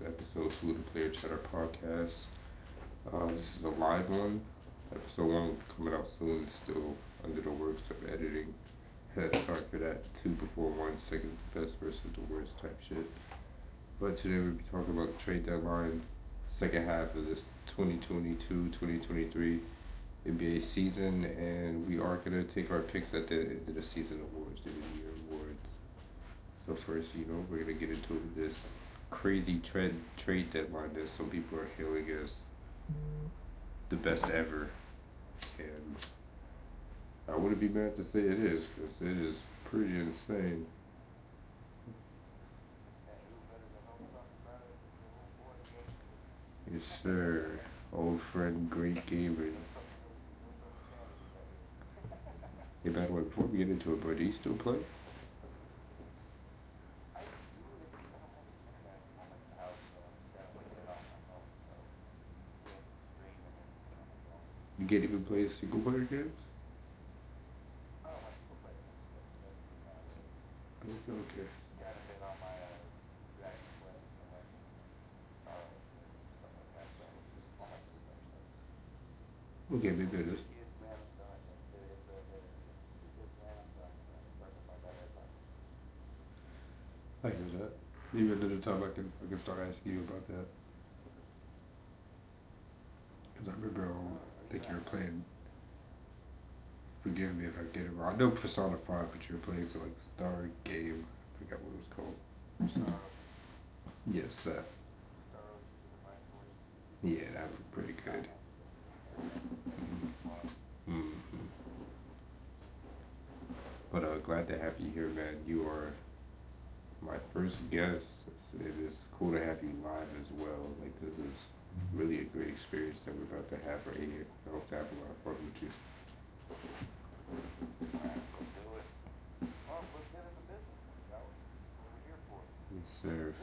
episode 2 of the Player Chatter podcast. This is a live one. Episode 1 will be coming out soon, still under the works of editing. Sorry for that. 2 before 1, second best versus the worst type shit. But today we'll be talking about the trade deadline, second half of this 2022-2023 NBA season, and we are going to take our picks at the end of the season awards, the end of the year awards. So first, we're gonna get into this crazy trade deadline that some people are hailing as the best ever, and I wouldn't be mad to say it is, because it is pretty insane. Yes, sir. Old friend, great gamer. Hey, by the way, before we get into it, bro, do you still play? You can't even play single player games? Okay, okay. Okay, maybe it is. I hear that. Maybe another time I can start asking you about that. Because I remember, I think you were playing, forgive me if I get it wrong. I know Persona 5, but you were playing some like Star Game. I forgot what it was called. Yes, that. Yeah, that was pretty good. Mm-hmm. But glad to have you here, man. You are my first guest. It is cool to have you live as well. Like, this is really a great experience that we're about to have right here. I hope to have a lot of fun with you. Yes, sir.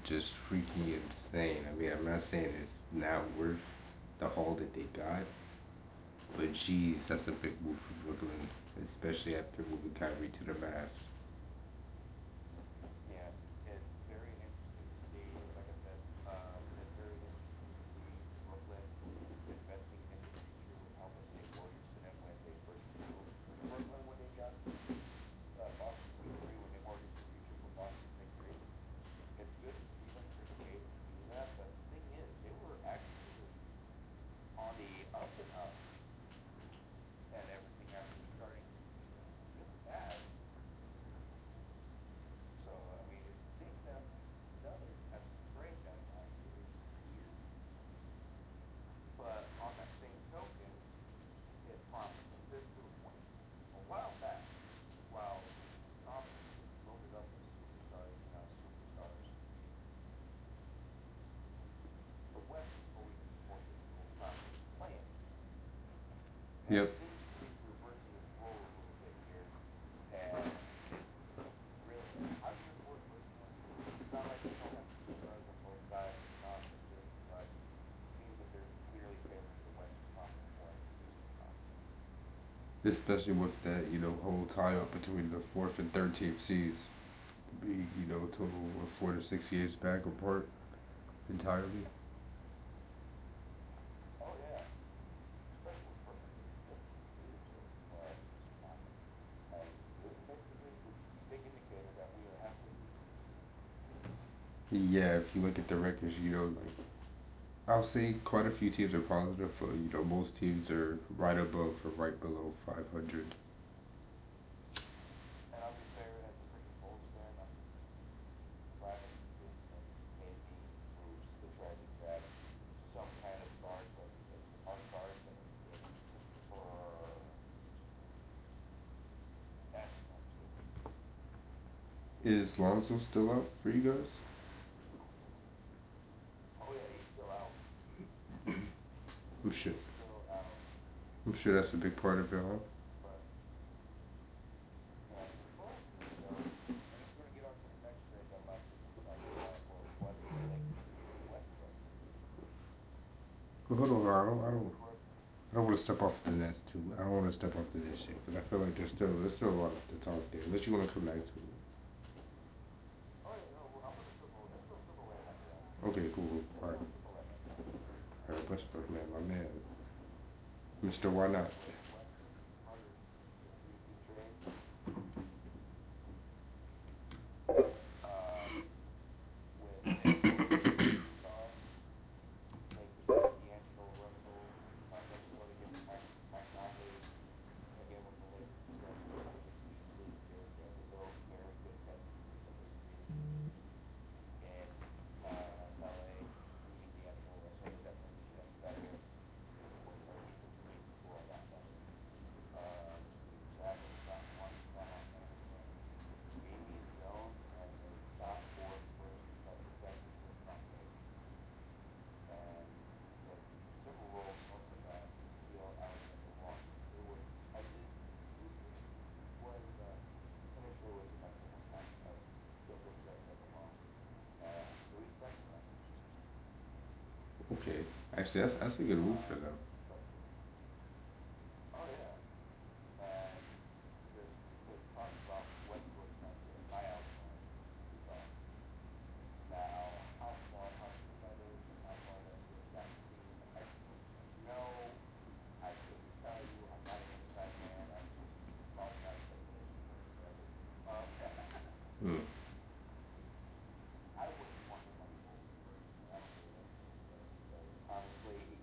Just freaking insane. I mean, I'm not saying it's not worth the haul that they got, but geez, that's a big move for Brooklyn, especially after moving Kyrie to the Mavs. Yep. Especially with that, whole tie up between the fourth and 13th seeds being, total of 4 to 6 years back apart entirely. Yeah, if you look at the records, like I'll say quite a few teams are positive, but most teams are right above or right below 500. Is Lonzo still out for you guys? Oh yeah, he's still out. I'm He sure. is still out. I'm sure that's a big part of it, huh? But yeah, well, and it's going to get on to the next trade that a lot of people are talking about. Well, what are the Lakers going to do with Westbrook? Well, hold on, Westbrook, I don't want to step off the Nets too. I don't want to step off the Nets shit because I feel like there's still a lot to talk there. Unless you want to come back to it. oh yeah, no, well, I'm going to circle. Let's go circle right after that. Okay, cool. All Let's right, go circle right after that. all right. Westbrook, man, my man, Mr. Why not? With Westbrook and Carter, the 3-2 trade. Um, with D'Angelo going to Utah, Lakers getting D'Angelo Russell, Minnesota getting Mike Conley. Again, with the Lakers, you got Jokic, Beasley, Jared Vanderbilt, very good depth pieces that they really need in LA, needing D'Angelo Russell. They definitely need him better, or needs to grow a lot better. Let's see, Jazz have wanted Zion Williamson, Damian Jones, and a top four first protected first round pick. And the Timberwolves also got Nickeil Alexander-Walker. It was, I think, it was initially was mentioned one time of the picks that came along, and 3 second rounders. Okay, actually, that's a good move for them. But oh yeah, and there's talks about Westbrook trying to get a buyout from Utah. Now, how true that is, and how far that's really got steam, I don't know. I couldn't tell you. I'm not an inside man. I'm just tossing out speculation for whoever. Um, Hmm. I wouldn't want him on the Bulls personally. I don't care what anybody says because honestly,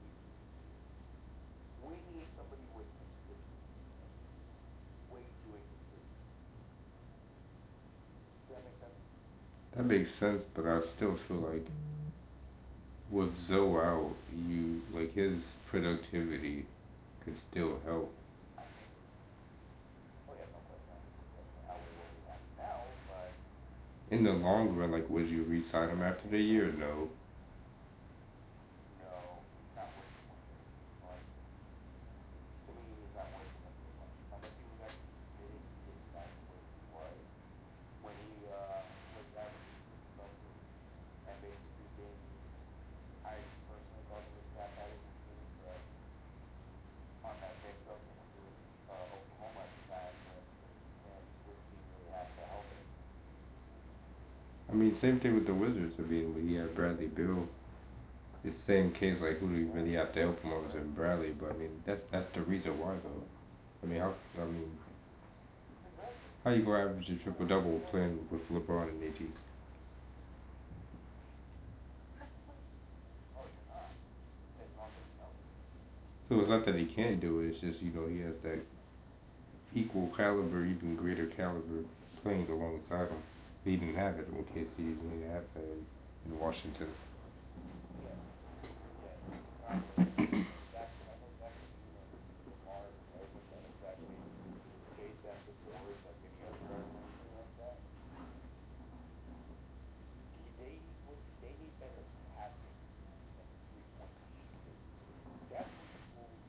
we need somebody with consistency, and he's way too inconsistent. Does that make sense? That makes sense, but I still feel like with Zoe out, you like his productivity could still help. I think. Oh yeah, no question. I think it would definitely outweigh what we have now, but In the long run, like, would you re-sign him at the after same the year? time, No. no, he's not worth the money that like to me, he's not worth the money as much. Unless he was actually committed to getting back to where he was when he was averaging triple doubles and basically being, I personally called him a stat padding machine. But on that same token, when he was in Oklahoma at the time, when Stan didn't really have to help him. I mean, same thing with the Wizards. I mean, when he had Bradley Bill, it's the same case. Like, who do you Yeah, really have to help him other but than Bradley? But I mean, that's the reason why though. I mean, I mean, exactly. how you gonna average a triple But double again, playing with LeBron and AD? oh, you're not as long as you help him. So it's not that he can't do it. It's just he has that equal caliber, even greater caliber playing alongside him. He didn't have it in KC. He didn't have that in Washington. Yeah, yeah, he's not really. I know Zach Levine and Lamar is another one that exactly chase after boards like any other guard or anything like that. They need better passing and 3 point shooting. That's what the Bulls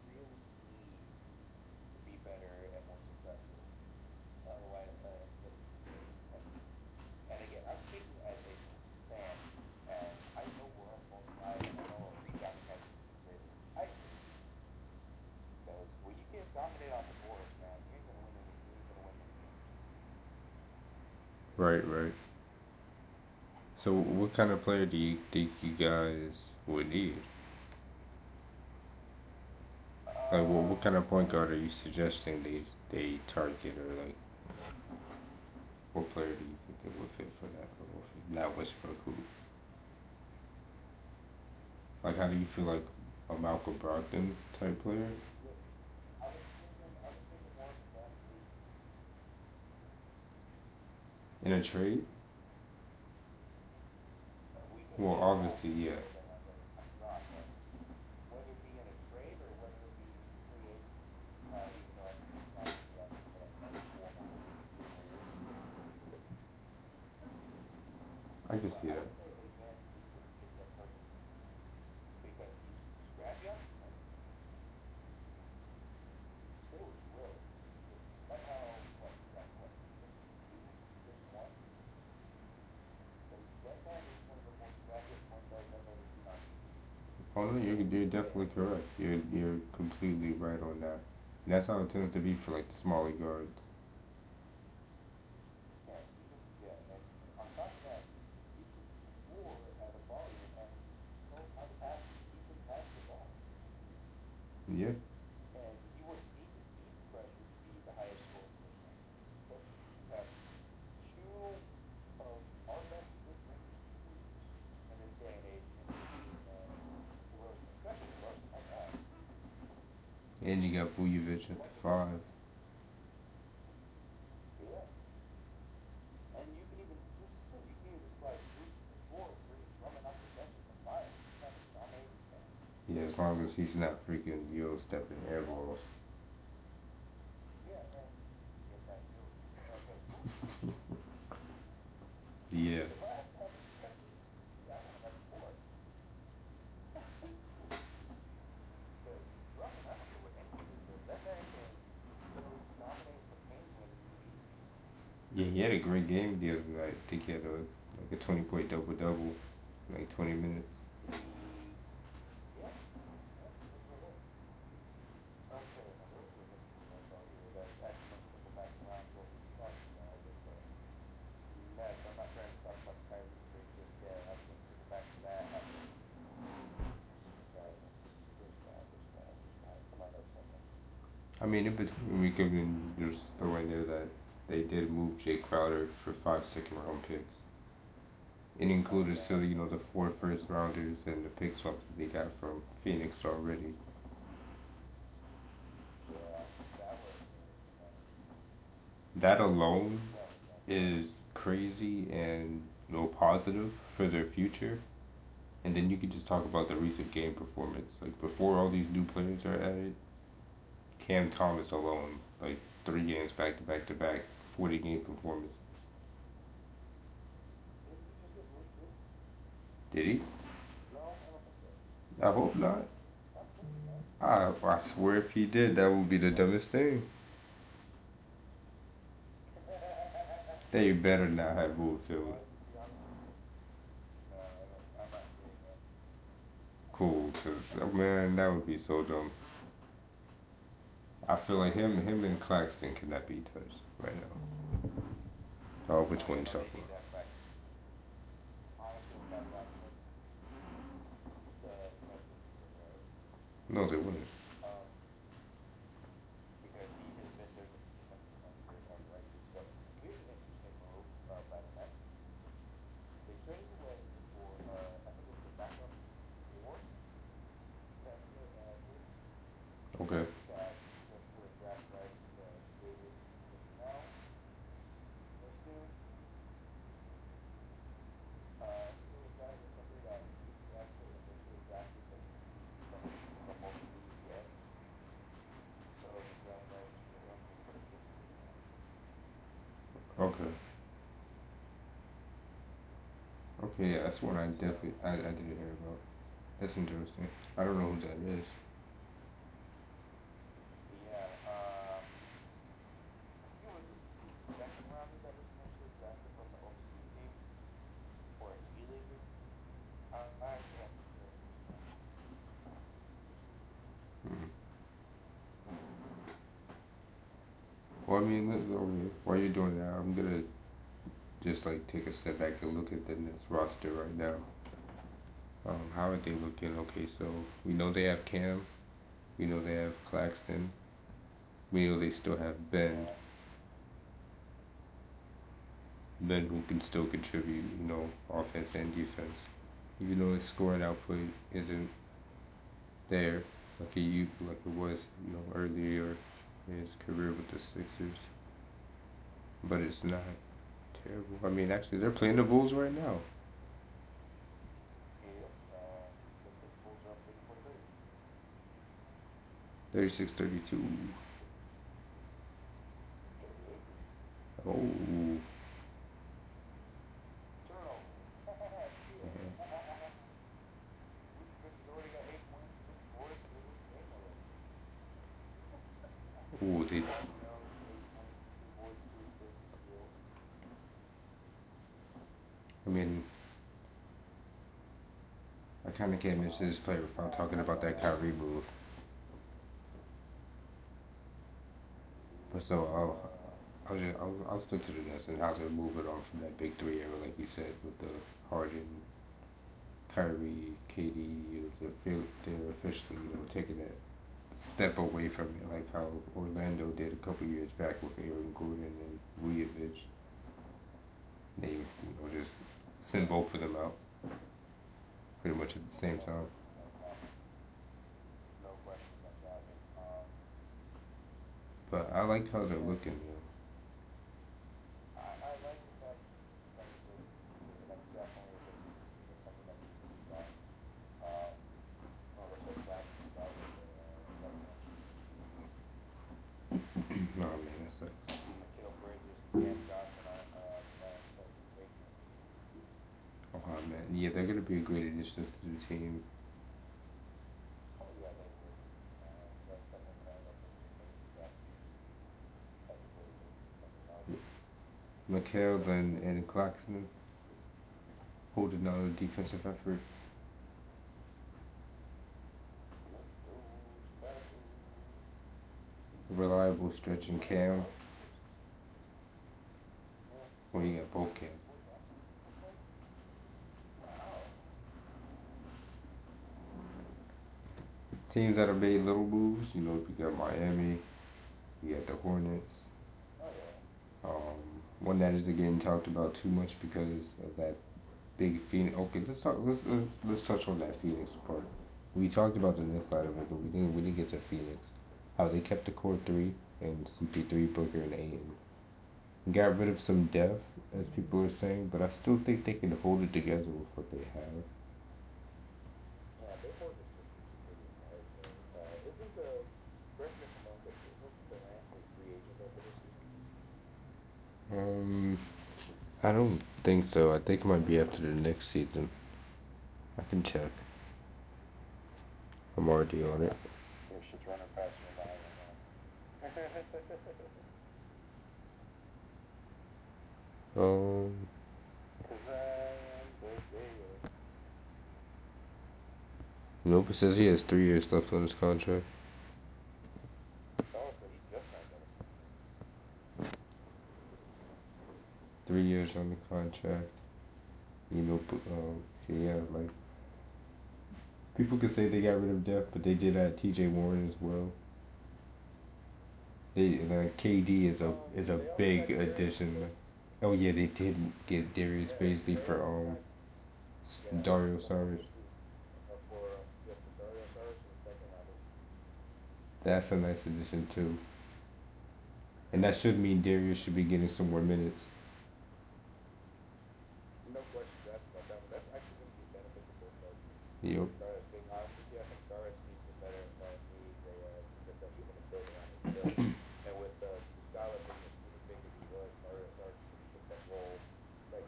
really need to be better and more successful. Otherwise, instead of just being contenders. And again, I'm speaking as a fan, and I know we're on both sides, and I know Recapping has something to say this. I agree, because when you can't dominate on the boards, man, you ain't gonna win any. You ain't gonna win many games. Right, right. So what kind of player do you think you guys would need? Like, what kind of point Well, guard are you suggesting they target, or like what player do you think that would fit for that? Or will fit, not Westbrook, who? Like, how do you feel like a Malcolm Brogdon type player yeah, I was thinking more of a Van Fleet. in a trade? We can Well, get back obviously, yeah. whatever that ends up coming on, but whether it be in a trade or whether it be free agency, even though I think his salary cap is what, like 4 more years or 3 more years. I can see I that. would say again he's gonna get that target because he's scrappy offensively. Say what you will, despite how what he's at what 6'2", 6'1", that man is one of the most scrappiest point guards I've ever seen on TV. Oh no, And you're this day and definitely age, correct. You're completely right on that. And that's how it tends to be for like the smaller guards. yeah, and on top of that, he can score at a volume and he knows how to pass. He can pass the ball, Yeah. and you wouldn't need to be pressured to be the highest scoring person on the team, especially when you have two of our best mid-range shooters in this day and age in especially DeRozan. My God, And you got Vujovic at the what the five. yeah. And you can even still you can even slide Vooch to the four and bring Drummond off the bench at the five and just have him dominate the paint. Yeah, as long as he's not freaking yo stepping air balls. Yeah, and yeah, that yo, because Vooch, Yeah. if I have to have a stretcher, yeah, I want him at the four. Because Drummond, I don't care what anybody says, that man can literally dominate the paint when he needs to. Yeah, he had a great game the other night. I think he had a 20-point double double, like 20 minutes. He, yeah, yeah, that's what it is. Okay, now there was an interesting one I saw here that actually went a couple match rounds while we were talking about it, but mess. I'm not trying to talk about the Kyrie trade just yet. I'm going to circle back to that. Where's that? Where's that? Where's that? It's in my notes somewhere. I mean, in between, we could just throw in there that they did move Jay Crowder for 5 second-round picks. It Oh included yeah, still, the 4 first-rounders and the pick swap that they got from Phoenix already. yeah. That was nuts. That alone That was nuts. is crazy and positive for their future. And then you could just talk about the recent game performance. Like before all these new players are added, Cam Thomas alone, like 3 games back to back to back, 40 game performances. Didn't he just get moved too? Did he? No, I don't think so. I hope not. I'm pretty sure. I swear if he did, that would be the dumbest thing. They better not have moved To be him. honest with you, no, I don't. I'm not seeing that. Cool, cause man, that would be so dumb. I feel like him and Claxton cannot be touched right now. Oh, which Oh one yeah, you no, talking they need about? that Claxton. Honestly, without Claxton, the Nets wouldn't be where they are. No, they wouldn't. Um, because he has been their defensive anchor and right here. So here's an interesting move by the Nets. They traded away for I think it's the backup four that's still here. Okay. That just for a draft rights to David McNell. This dude, he was somebody that we actually initially drafted, but he's from overseas yet. So the draft rights for him will put us with the Nets. Okay. Okay, yeah, that's one I So definitely I didn't hear about. That's interesting. I don't know who that is. yeah, I think it was a second rounder that was initially drafted from the overseas team or a G leaguer. I actually have to look it up here. Hold on. Hmm. Well, I mean, okay, while you're doing that, I'm gonna just like take a step back and look at the Nets roster right now. How are they looking? Okay, so we know they have Cam. We know they have Claxton. We know they still have Ben. Yeah, Ben who can still contribute, offense and defense. Even though his scoring output isn't there like it was, earlier in his career with the Sixers. But it's not terrible. I mean, actually, they're playing the Bulls right now. yep. Looks like the Bulls are up 34-30. 36-32. 38-32. Oh, Turnover. Ooh, they. 8 points, 2 boards, 2 assists, a steal. I mean, I kind of can't mention this player without talking about that Kyrie move. But so I'll stick to the Nets and how to move it on from that big three era, like you said, with the Harden, Kyrie, KD. They're officially taking that step away from it, like how Orlando did a couple years back with Aaron Gordon and Vujovic. They just send both of them out pretty much at the same No time. question about that. No question about that. But I like how they're Yes, looking. I like the fact defensively the Nets definitely look to be seen as something that can be slept on. Um, it looks like Claxton's out with a left hamstring injury. Oh man, that sucks. Mikal Bridges and Cam Johnson aren't playing because of leg injuries. Oh man, yeah, they're gonna be a great addition to the team. Oh yeah, they will be. That's something that makes a major depth at the very least. Something else. McHale and Claxton holding down a defensive effort. Let's go, Chicago. Reliable stretch and Wow, Cam. yeah, Well, you got both Cam. 4 games. Okay. Wow. Teams that have made little moves, you got Miami, you got the Hornets. Oh yeah. One that isn't getting talked about too much because of that big Phoenix. Okay, let's touch on that Phoenix part. We talked about the Nets side of it, but we didn't get to Phoenix. How they kept the core three and CP3, Booker, and Ayton. Got rid of some depth, as people are saying, but I still think they can hold it together with what they have. Yeah, they hold it pretty nicely. Isn't correct me if I'm wrong, but isn't Durant a free agent after this season? Um, I don't think so. I think it might be after the next season. I can check. I'm already on it. Your shit's running past your mind right now. Um, Cause I am the player. nope. It says he has 3 years left on his contract. Oh, so he just signed that extension. 3 years on the contract. So yeah, like people could say they got rid of depth, but they did add T.J. Warren as well. KD is a They also big added Darius addition. too. Oh yeah, they did get Darius Yeah, Baisley for Dario for number Saric. 2. For Dario Saric and the second rounder. That's a nice addition too. And that should mean Darius should be getting some more minutes. No questions asked about that one. That's actually going to be a benefit to both parties. Yep. Being honest with you, I think Darius needs a team that's actually going to build around his skills. And with Muscala being the shooting big that he was, Dario Saric is going to take that role that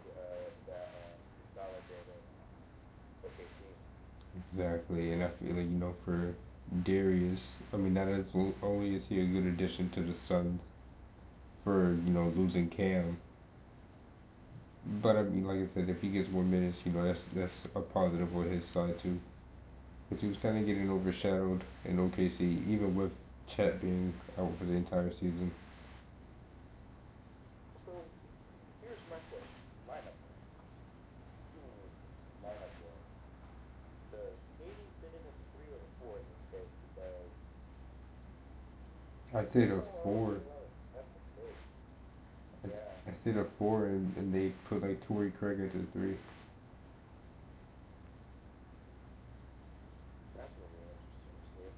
Muscala did in OKC. Exactly, and I feel like for Darius, I mean not as only is he a good addition to the Suns for losing Cam, but I mean like I said, if he gets more minutes, that's a positive on his side too, because he was kind of getting overshadowed in OKC, even with Chet being out for the entire season. So here's my question, lineup wise. Lineup wise, does KD fit in at the 3 or the 4 in this case? Because I'd say right the now I don't four. see a lot of depth at 3. I'd, Yeah, I'd say the four, and they put like Torrey Craig at the three. that's going to be interesting to see.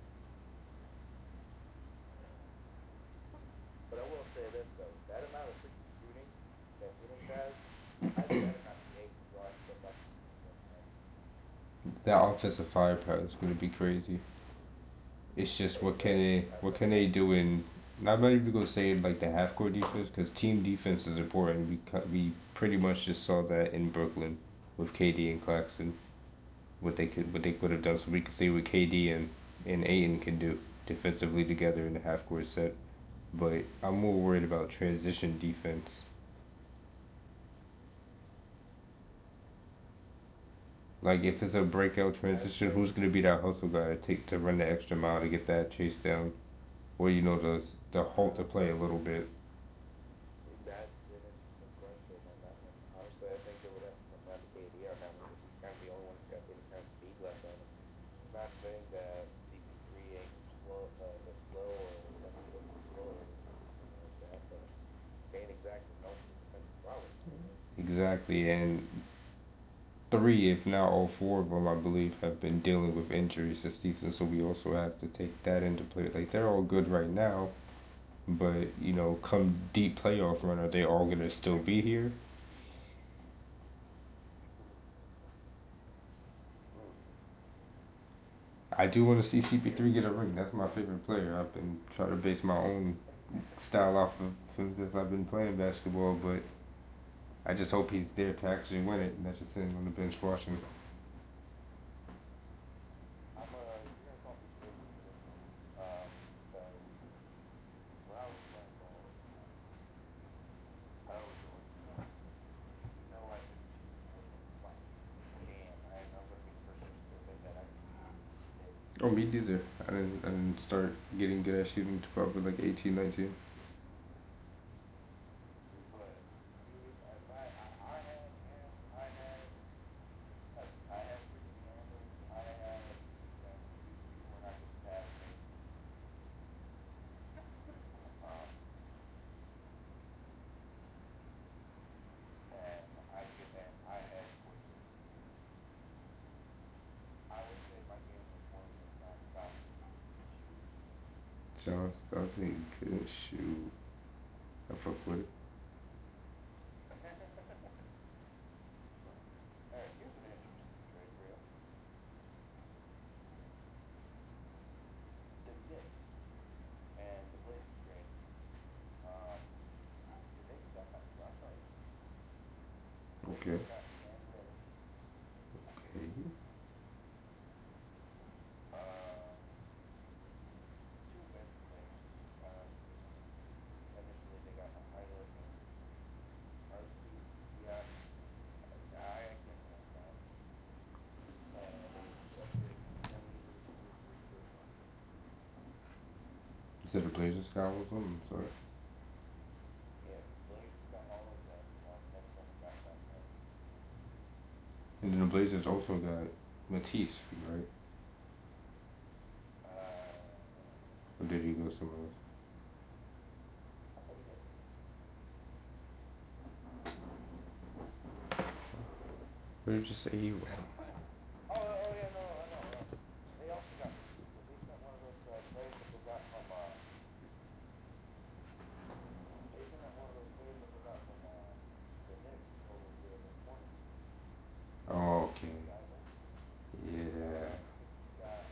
But I will say this though, that amount of freaking shooting that Phoenix has, I'd rather not see Aiton draw himself out the paint against them. That offensive firepower is going to be crazy. It's just Exactly. I'd what rather can not they see do that. in? I'm not even gonna say like the half court defense because team defense is important. We pretty much just saw that in Brooklyn with KD and Claxton what they could have done. So we could see what KD and Aiton can do defensively together in the half court set. but I'm more worried about transition defense. Like if it's a breakout transition, who's gonna be that hustle guy to take to run the extra mile to get that chase down, or the halt the play a little bit. That's an interesting question, and honestly, I think it would have to come down to KD on that one because he's kind of the only one that's got any kind of speed left on him. Not saying that CP3 ain't slow, as slow or doesn't look as slow or anything like that, but they ain't exactly known for defensive prowess. Exactly, and three, if not all four of them, I believe, have been dealing with injuries this season. So we also have to take that into play. Like they're all good right now, but come deep playoff run, are they all gonna still be here? I do want to see CP3 get a ring. That's my favorite player. I've been trying to base my own style off of him since I've been playing basketball, but I just hope he's there to actually win it and not just sitting on the bench watching. You're gonna call me crazy for this one, because when I was playing ball, I always wanted to be the best. I couldn't shoot more than like damn. I'm gonna be the first person to admit that I didn't shoot more than 50. Oh, me neither. I didn't start getting good at shooting until probably like 18, 19. But dude, if I had hands, I had freaking handles, I had speed. People were not getting past me. Um, and I had quickness. I would say my game was more than John Stockton in shooting. John Stockton couldn't shoot. I fuck with it. All right, here's an interesting trade for you. The Knicks and the Blazers trade. Um, the Knicks got Josh Hart. The Okay. Blazers got Cam Reddish. Okay. Um, two bench players. Initially, they got Mihailo and Arcidiac. I can't pronounce that. And a second, 20 year 3 first round picks. You said the Blazers got with them? I'm sorry. Yeah, Blazers got all of them, while the Knicks only got Josh Hart. And then the Blazers also got Matisse, right? Or did he go somewhere else? I thought he got some. Where did you say he went? Oh yeah, no, I know, no. They also got Matisse because they sent one of those players that they got from. They sent out one of those players that they got from the Knicks over to the Hornets. Oh, okay. Matisse Thybulle. Yeah. The Sixers got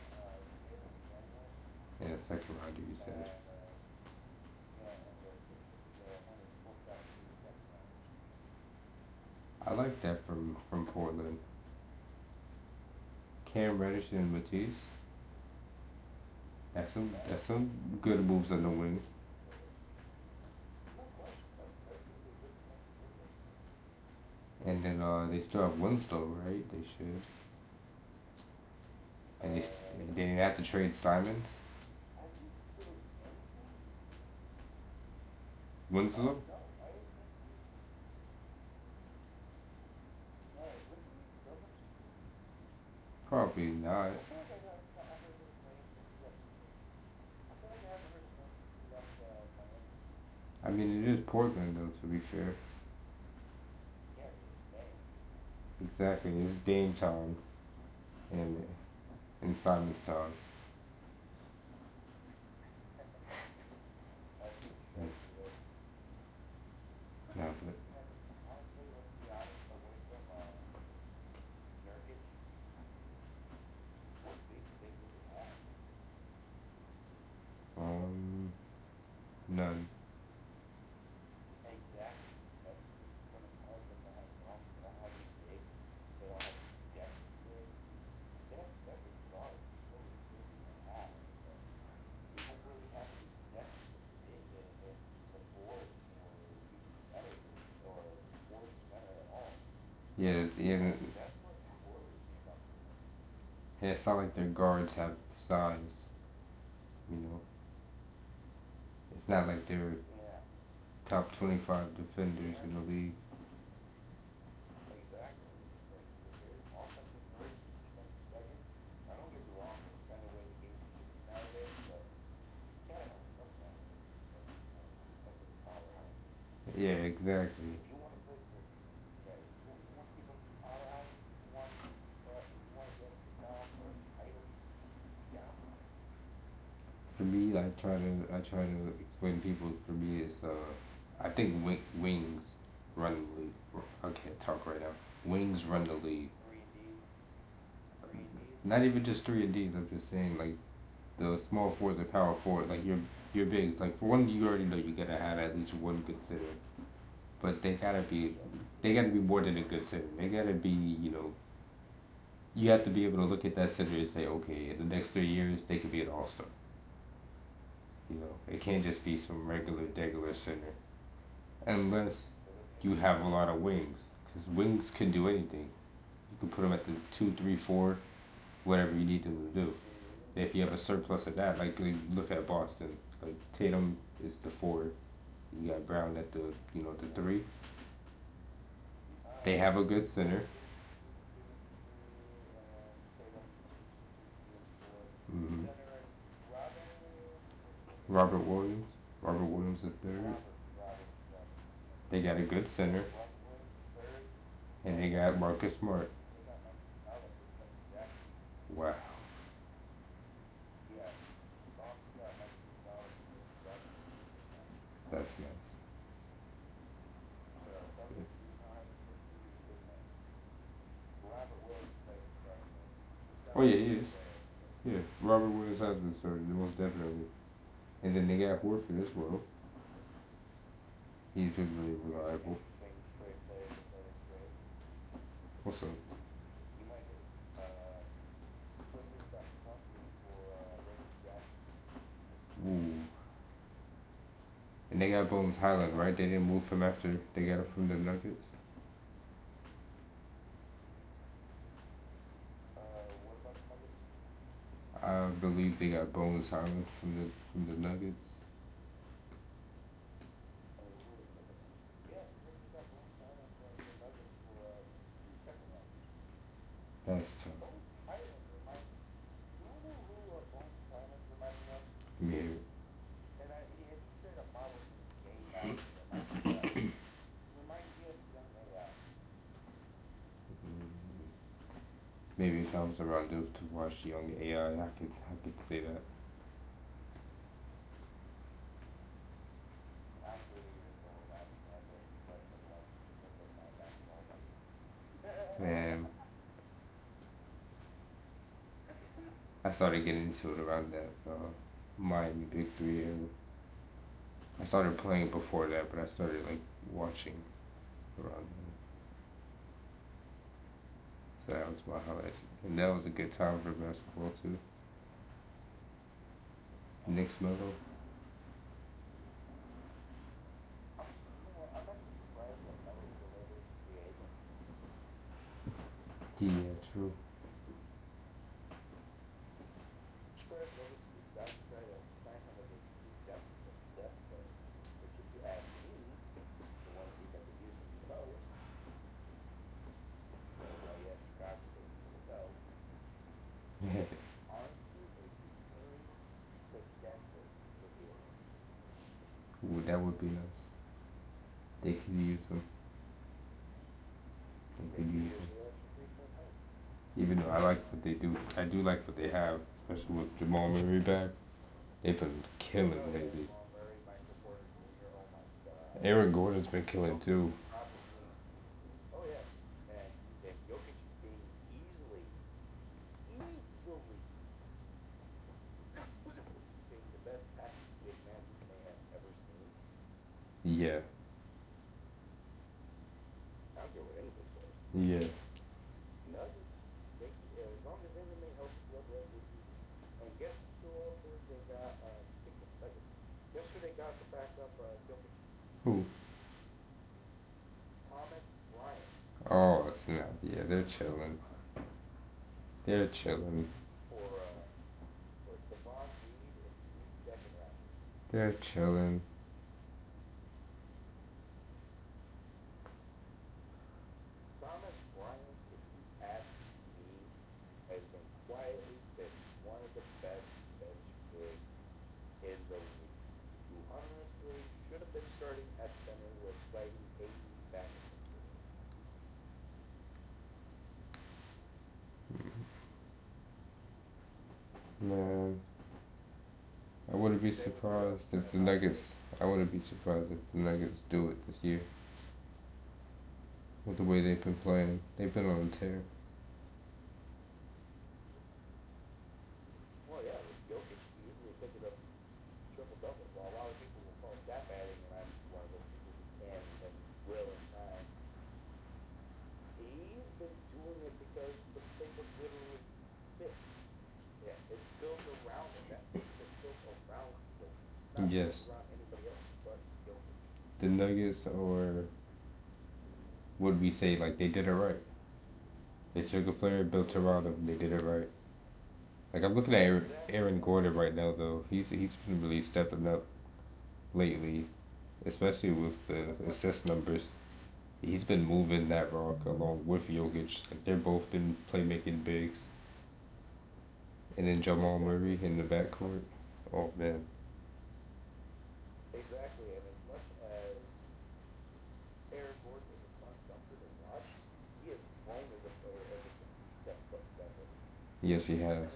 Jalen Cranley, In the second round, you said. and and the Hornets both got 2 second rounders. I like that from Portland. Cam Reddish and Matisse. That's some good moves on the wing. No question. That's going to be a good defensive trio. And then they still have Winslow, right? They should. And they didn't have to trade Simons. Has he proved anything? Winslow? No. I didn't think he. Is Winslow even still going to shoot? Probably not. I feel like I heard him playing since he left. I feel like I haven't heard him playing since he left Miami. I mean, it is Portland, though, to be fair. Yeah, but it's Dame. Exactly. It's Dame time and, and Simon's time. I see what you're Yeah. trying to do there. No, but And honestly, let's be honest. Away from Nurkic, what big do they really have? none. Exactly. This is going to cause them to have problems. They don't have any bigs. They don't have any depth bigs. They have depth at guard. That's what they really have. But they don't really have any depth at the big. Yeah, yeah, That's what worries me about the Nuggets. yeah, it's not like their guards have size. You know, it's not like they're Yeah, top 25 defenders yeah, in the league. exactly. It's like they're offensive first, defensive second. Now, don't get me wrong, that's kind of the way the game should be nowadays, but you gotta have enough analysts to play, defend those powerhouses. Yeah, exactly. If you want to play for, yeah, if you want to keep up these powerhouses, if you want to get into the playoffs or titles, you gotta play. For me, I try to explain to people. For me, it's I think wings run the league. I can't talk right now. Wings run the league. Three and D's, three and D's. Not even just three and D's. I'm just saying like the small forwards and power forward. Like your bigs. Like for one, you already know you gotta have at least one good center. But Yep. they gotta be more than a good center. They gotta be, you have to be able to look at that center and say, okay, in the next 3 years they could be an all star. It can't just be some regular degular center unless So let me, you have a lot of wings, because wings can do anything. You can put them at the two, three, four, whatever you need them to do. mm, If you have a surplus of that, like look at Boston, like Tatum is the four, you got Brown at the yeah. three. They have Yeah, a good center. two, and Tatum two, three, and four. Hmm. Center Robin. What's his name? Robert Williams, Robert Williams the third. Robert. They got a good center, Robert Williams the third. and Oh they yeah, got Marcus Smart. and they got Mike Muscala for defensive Jackson. Wow, Yeah, Boston got Mike Muscala for defensive Jackson. That's pretty nice. that's nice. So Celtics do not have a pretty big man. Robert Williams is like the starting though. Oh yeah, Muscala he is is. the Yeah, Robert Williams has been started most definitely, and then they got Horford as well. He's been really okay. reliable. Interesting trade. What's up? You might get Clippers got Plumlee for Reggie Jackson. Ooh, and they got Bones Highland, right? They didn't move him after they got him from the Nuggets. What about the Nuggets? I believe they got Bones Highland from the Nuggets. Wait a second. Yeah, the Clippers got Bones Highland from the Nuggets for two second rounders. That's tough. Bones Highland reminds. You wanna know who Bones Highland reminded me of? Yeah. And he straight up models his game after him. I can tell. He reminds me of young AI. Maybe if I was around to watch young I could say that. I'm 30 years old. I've never pressed a button to look at my basketball record. Man, I started getting into it around that Miami Big Three era. I started playing before that, but I started like watching around then. So that was my highlight, and that was a good time for basketball too. Oh Knicks yeah. Mellow. You know what? I'm actually surprised that Melo's still able to be free agent. Yeah, true. I'm surprised the South decided to sign him as a true depth player. Which, if you ask me, the one defensive use of Melo, yeah, Chicago couldn't do without. Honestly, a return to Denver would be amazing. Ooh, that would be nice. They could use them. They They could could use use them. a little extra free throw help. Even though I like what they do, I do like what they have, especially with Jamal Murray back. They've been killing Oh yeah, lately. Jamal Murray, Michael Porter Jr. Oh my God, Aaron Gordon's been killing Jokic too. is probably. Oh yeah, and Jokic being easily being the best passing big man we may have ever seen. Yeah, I don't care what anybody says. yeah. Nuggets, as long as they remain healthy throughout the rest of the season, and guess who also they got? Speaking of the Nuggets, guess who they got to back up Jokic? Who? Thomas Bryant. Oh, Nah, yeah, they're chilling. They're chilling. for Stephon Reed and 3 second rounders. They're chilling. Thomas Bryant, if you ask me, has been quietly been one of the best bench bigs in the league. Who honestly should have been starting at center with sliding AD back into the four. Man, I wouldn't be Same with Griff, surprised if and the honestly, Nuggets. I wouldn't be surprised if the Nuggets do it this year with the way they've been playing. They've been on a tear. well, yeah, with Jokic easily picking up triple doubles. While a lot of people will call stat padding, and I'm one of those people who can and will in time, he's been doing it because the playbook literally fits. Yeah, it's built around him. That team is built around Jokic. It's not built Yes, around anybody else but Jokic. the Nuggets, or would we say like they did it right? They took a player, built around him, they did it right. Like I'm looking at Exactly, Aaron and Gordon right now though. He's been really stepping up lately, especially with the well, assist numbers. He's been moving that rock along with Jokic. Like they're both been playmaking bigs. And then Jamal exactly, Murray in the backcourt. Oh man. exactly. And as much as Aaron Gordon is a fun jumper to watch, he has grown as a player ever since he stepped foot in that building. Yes, he has.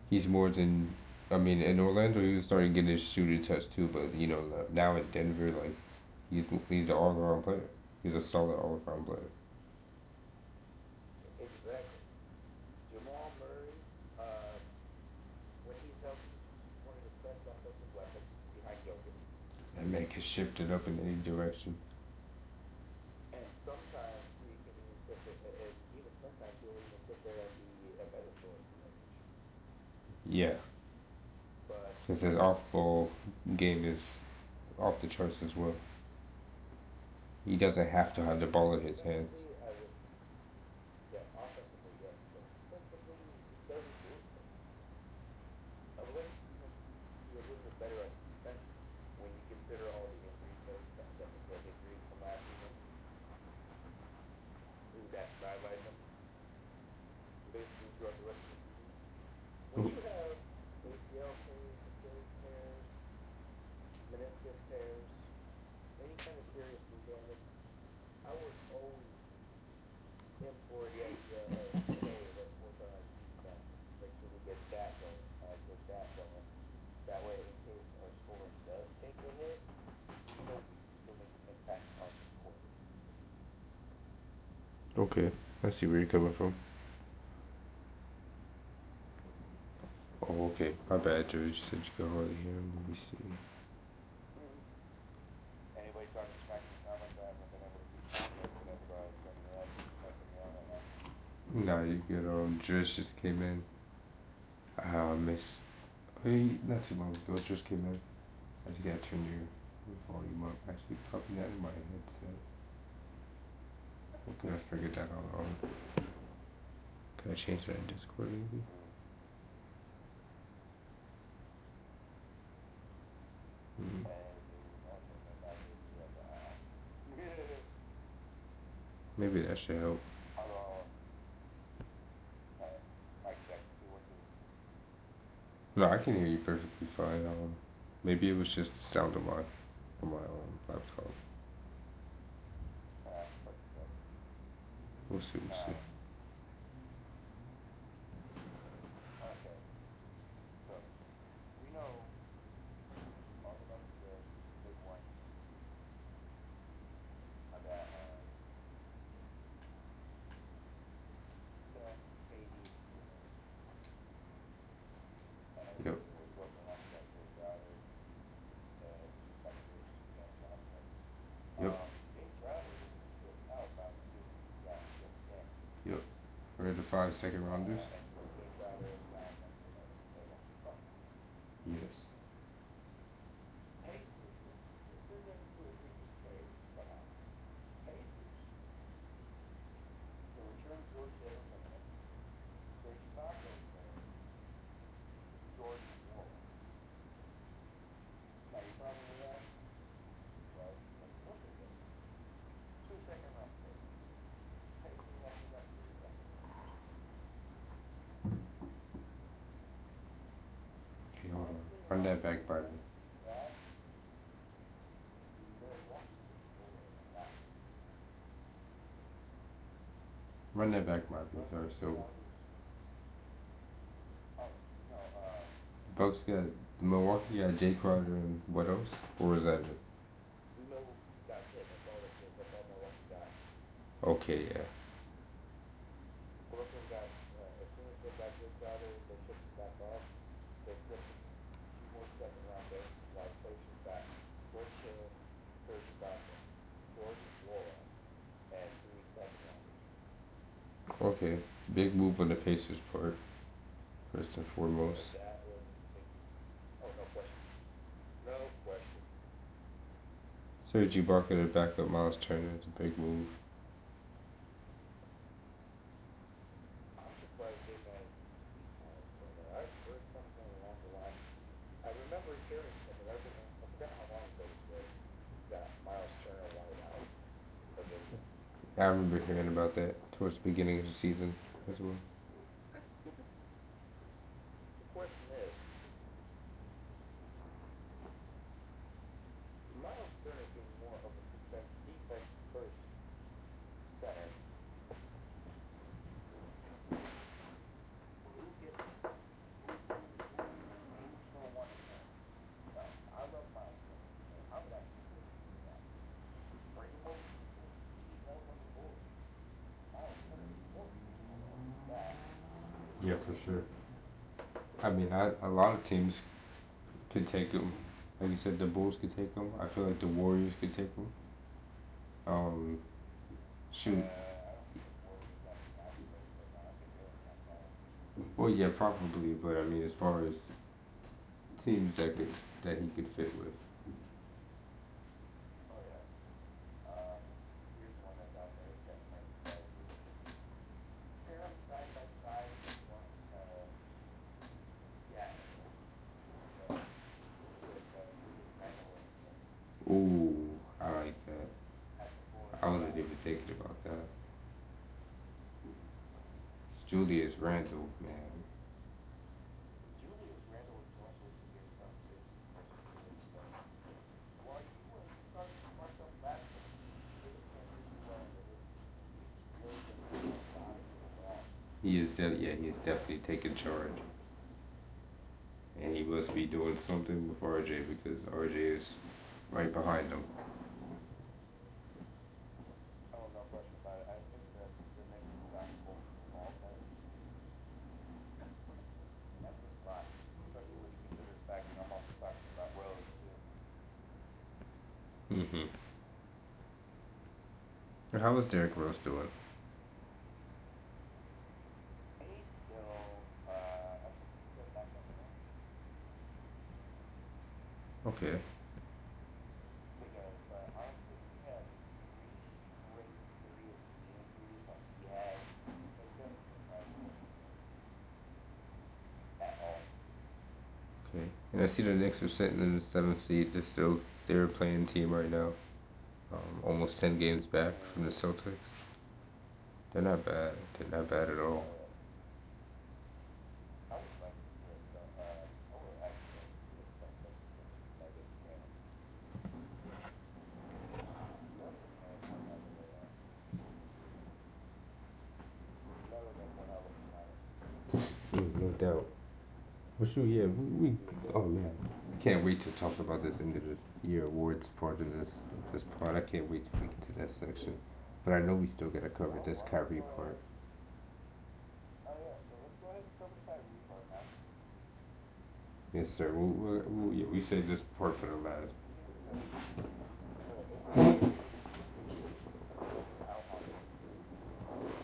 He's more than. I mean, in Orlando, he was starting to get his shooting touch too. But you know, now in Denver, like he's an all around player. He's a solid all around player. Exactly. Jamal Murray, when he's healthy, he's one of the best offensive weapons behind Jokic. That man can shift it up in any direction. And sometimes he can even sit there, and even sometimes he'll even sit there and be a better source for Jokic. Yeah, But since his off ball game is off the charts as well. He doesn't have to have the ball in his hands. offensively, yeah, offensively, yes, but defensively, he just doesn't do it for me. I would like to see him be a little bit better at defense when you consider all the injuries that he agreed from last season that sidelined him basically throughout the rest of the season. When you have ACL tears, Achilles tears, meniscus tears, any kind of serious knee damage, I would always implore the idea of, hey, let's work on our defense. Let's make sure we get that going, get that going. That way, in case our scoring does take a hit, we know we can still make an impact on the court. Okay, I see where you're coming from. Oh, okay. My bad, George. You said you could hardly hear him. Let me see. Mm. Anybody talking smack to me comments? I haven't been able to keep count, so whenever I start interacting, just let me know right now. Nah, you good. Drish just came in. Miss. Hey, not too long ago, just came in. I just gotta turn your volume up. Actually, probably not in my headset. Okay, I figured that out. Can I change that in Discord maybe? Mm. Hmm. Hey, nothing that not gives you have to ask. Maybe that should help. Although, mic check 2 1 2. No, I can hear you perfectly fine. Maybe it was just the sound of my laptop. Like you said. We'll see. We'll see. Um, okay, so we know all about the big ones that Steph, KD, and Giannis, and Yep. we go from like Jay Crowder to Patrick Ewing to Cam Johnson. Yep. Jay Crowder is outbound giving you guys still Cam. Yep. We're the 5 second rounders. And so Jay Crowder is now a member of the Milwaukee Bucks. Yes. Pacers. This turned into a recent trade somehow. Pacers. Run that back by me. that, the Milwaukee just scored on that one. Run that back by me. But Sorry. So that was, oh, no, Bucks got Milwaukee got Jay Crowder and what else? Or was that it? no, that's it. That's all Milwaukee got. Okay, yeah. Brooklyn got, as soon as they got Jay Crowder, they shipped him back off. They flipped him two more second round picks while the Pacers got George Hill, Serge Ibaka, George Wall, and three second rounders. Okay. Big move on the Pacers part, first and Yeah, foremost. that was a big. Oh, no question. No question. Serge Ibaka to back up Miles Turner. It's a big move. I'm surprised they managed to keep Miles Turner. I've heard something along the line. I remember hearing something. I forgot how long ago this was. That Miles Turner wanted out of Indy. I remember hearing about that towards the beginning of the season as well. The question is, Miles Turner being more of a defense first center, who gets who's the one and done? I love Miles Turner, and I would actually trade him for that. Bring him over to the Bulls. Keep him on the Bulls. Miles Turner is more capable of that. Yeah, for sure. I mean, a lot of teams could take him. Like you said, the Bulls could take him. I feel like the Warriors could take him. Um, shoot. I don't think the Warriors have the cap space right now. I think they're in cap hell. Well, yeah, probably, but I mean, as far as teams that he could fit with. Oh yeah. Um, Here's one that's out there that might surprise you. Pair them side by side in one Seattle with Julius Randle and Smith Ooh, I like that. at the 4 and I the wasn't 5. even thinking about that. It's Julius Randle, man. Julius Randle is going through some good stuff too versus Julius Smith. While you were starting to spark up last season, he didn't transition well into this season. He's really been playing a lot of good ball. Yeah, he is definitely taking charge, and he must be doing something with RJ because RJ is right behind him. Oh, no question about it. I think that the Knicks have gotten both of them all better. And that says a lot, especially when you consider the fact that I'm also talking about Rose too. Mm-hmm. How is Derrick Rose doing? He's still, I think he's still back on the bench Okay. because honestly, he had 3 straight serious knee injuries. Like it doesn't surprise me at all. Okay. And I see the Knicks are sitting in the seventh seed. They're playing team right now. Almost 10 games back from the Mm, Celtics. They're not bad. They're not bad at all. oh yeah, I would like to see us. I would actually like to see a Celtics versus Nuggets game. Celtics might have one hell of a, another one hell of a lineup. No doubt. For sure, yeah. We oh man, can't wait to talk about this end of the year awards part of this part. I can't wait to get to that section. But I know we still gotta cover Oh, this well, let's Kyrie go part. ahead. Oh yeah, so let's go ahead and cover the Kyrie part now. Yes, sir. Yeah, we say this part for the last. Here's the thing. It is interesting that he's out on injured reserve.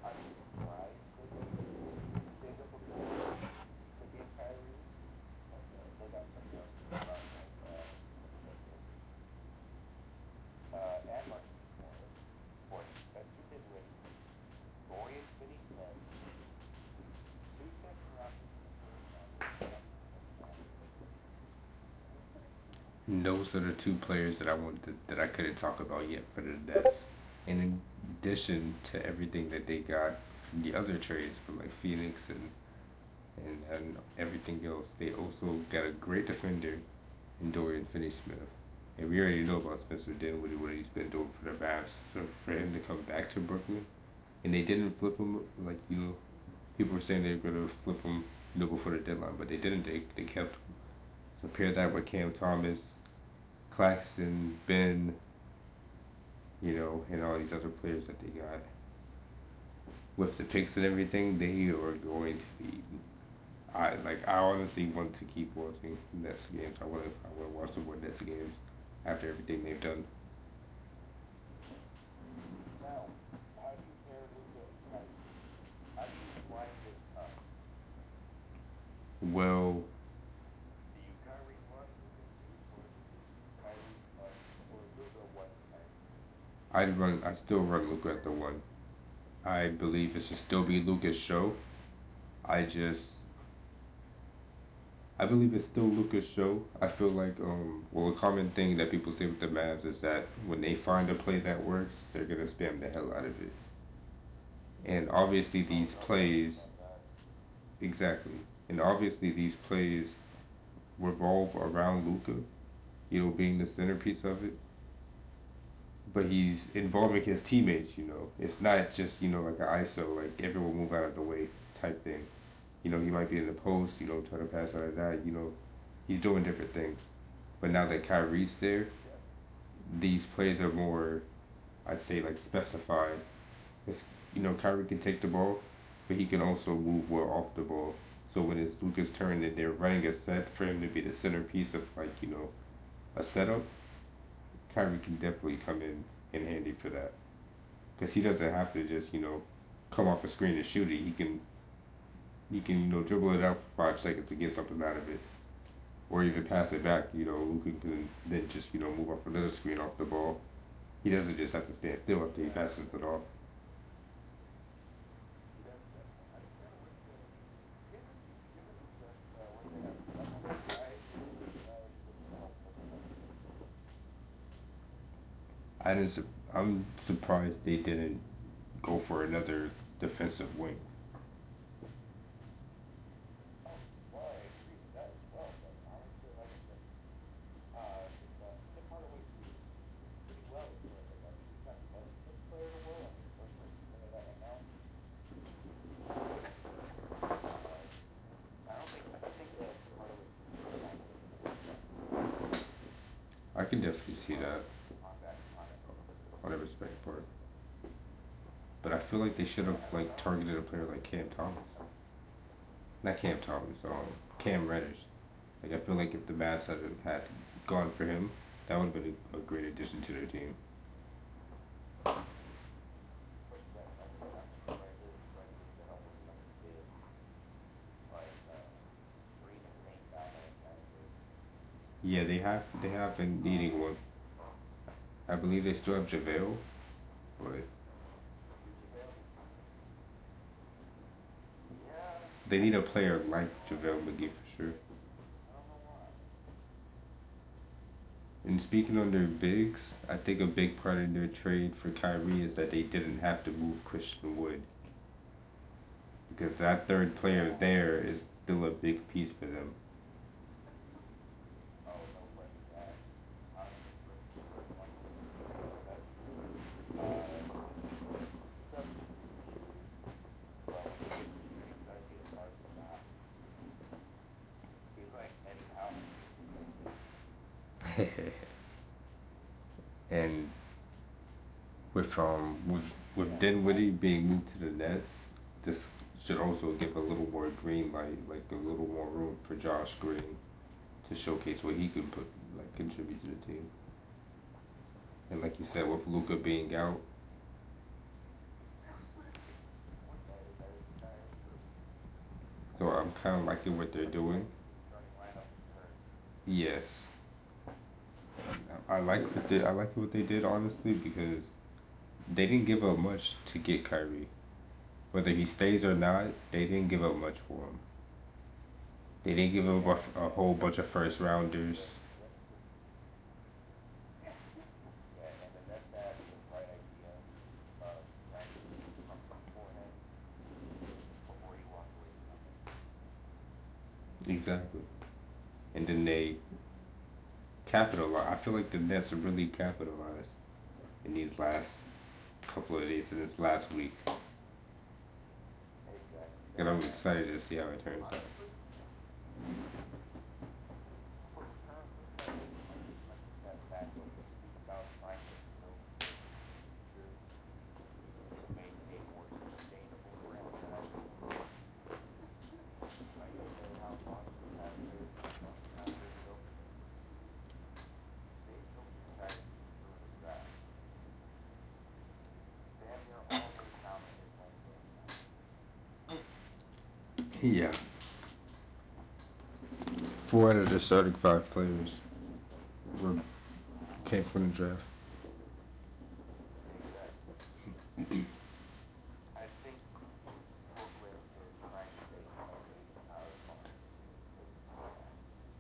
I'm surprised they made this big of a move to get Kyrie, but they got something else in the process. Let me check here. And Marquise Morris for Spencer Dinwiddie, Dorian Finney-Smith, 2 second round picks and a first rounder, and a second round pick. And those are the two players that I wanted that I couldn't talk about yet for the Nets. And in addition to everything that they got from the other trades from like Phoenix and everything else. They also got a great defender in Dorian Finney-Smith. And we already know about Spencer Dinwiddie, what he's been doing for the Mavs. So for him to come back to Brooklyn, and they didn't flip him, like, people were saying they were going to flip him, before the deadline, but they didn't. They kept him. So pair that with Cam Thomas, Claxton, Ben, and all these other players that they got. With the picks and everything, they are going to be. I honestly want to keep watching Nets games. I want to watch some more Nets games after everything they've done. Now, how do you pair Luka and Kyrie? How do you line this up? Well, Do you Kyrie one, Luka two, or do you Kyrie or Luka one, Kyrie two? I still run Luca at the one. I believe it should still be Luca's show. I just I believe it's still Luca's show. I feel like a common thing that people say with the Mavs is that when they find a play that works, they're gonna spam the hell out of it. And obviously Oh, these no question plays about that. exactly. And obviously these plays revolve around Luca, being the centerpiece of it. But he's involving his teammates. It's not just like an ISO, like everyone move out of the way type thing. He might be in the post, trying to pass out of that. He's doing different things. But now that Kyrie's there, Yeah. these plays are more, I'd say, like specified. It's, Kyrie can take the ball, but he can also move well off the ball. So when it's Luca's turn and they're running a set for him to be the centerpiece of like a setup, Kyrie can definitely come in handy for that because he doesn't have to just come off a screen and shoot it. He can dribble it out for 5 seconds and get something out of it, or even pass it back. Luka can then just move off another screen off the ball. He doesn't just have to stand still after he Yeah, passes it off. he does that more. I just kind of wish that, given given the set, what they have, because I'm not, I agree with everything about Luka coming in. I didn't. I'm surprised they didn't go for another defensive wing. Oh, well, I agree with that as well. But honestly, like I said, Tim Hardaway did pretty well as far as like, I mean, he's not the most defensive player in the world. I think the first person to say that right now. But I don't think Tim Hardaway is going to be that good of a defender I can definitely see that on that on a respect for it. But I feel like they should have yeah, like I don't think targeted a he's player gonna like be. Cam Thomas. Not Cam Thomas. Cam Reddish. Like I feel like if the Mavs had gone for him, that would have been a great addition to their team. But yeah, like I said, I'm just surprised they didn't help him like they did, like screen and rain down that guy did. Yeah, they have been needing one. I believe they still have JaVale, but Do JaVale? Yeah, they I need a don't know. player I like don't know. I JaVale don't McGee know. for sure. I don't know why. And speaking on their bigs, I think a big part of their trade for Kyrie is that they didn't have to move Christian Wood because that third player Yeah. there is still a big piece for them. Oh, no question. Yeah. Honestly, Christian Wood is one of those that's he's a decent shooter, but when he gets to shooting, he does hit hard shots. He's like Eddie Howe. And with Yeah, I Dinwiddie being moved to the Nets, this should also give a little more green light, like a little more room for Josh Green to showcase what he can contribute to the team. And like you said, with Luca being out, that is true. so I'm kind of But liking what they're but yeah, doing. Luka's starting lineup is hurt. Yes, I like what they did honestly because they didn't give up much to get Kyrie. Whether he stays or not, they didn't give up much for him. They didn't give up Yeah, a and whole bunch of first the rounders. yeah, and the Nets had the bright idea of signing something for him before he walked away from nothing. exactly. And then they capitalize. I feel like the Nets have really capitalized in these last couple of days in this last week, Exactly. and That's I'm that. excited to see how it turns out. Honestly, for return perspective, it might seem like a step back, but with Steve Ball's trying to build this future to make a more sustainable franchise, you might say how long he's had their Jokic. They've built this dynasty through the draft. Damn near all their talent is homegrown talent. Yeah, 4 out of the starting 5 players were came from the draft. Exactly. I think Brooklyn is trying to take away the power from Cleveland,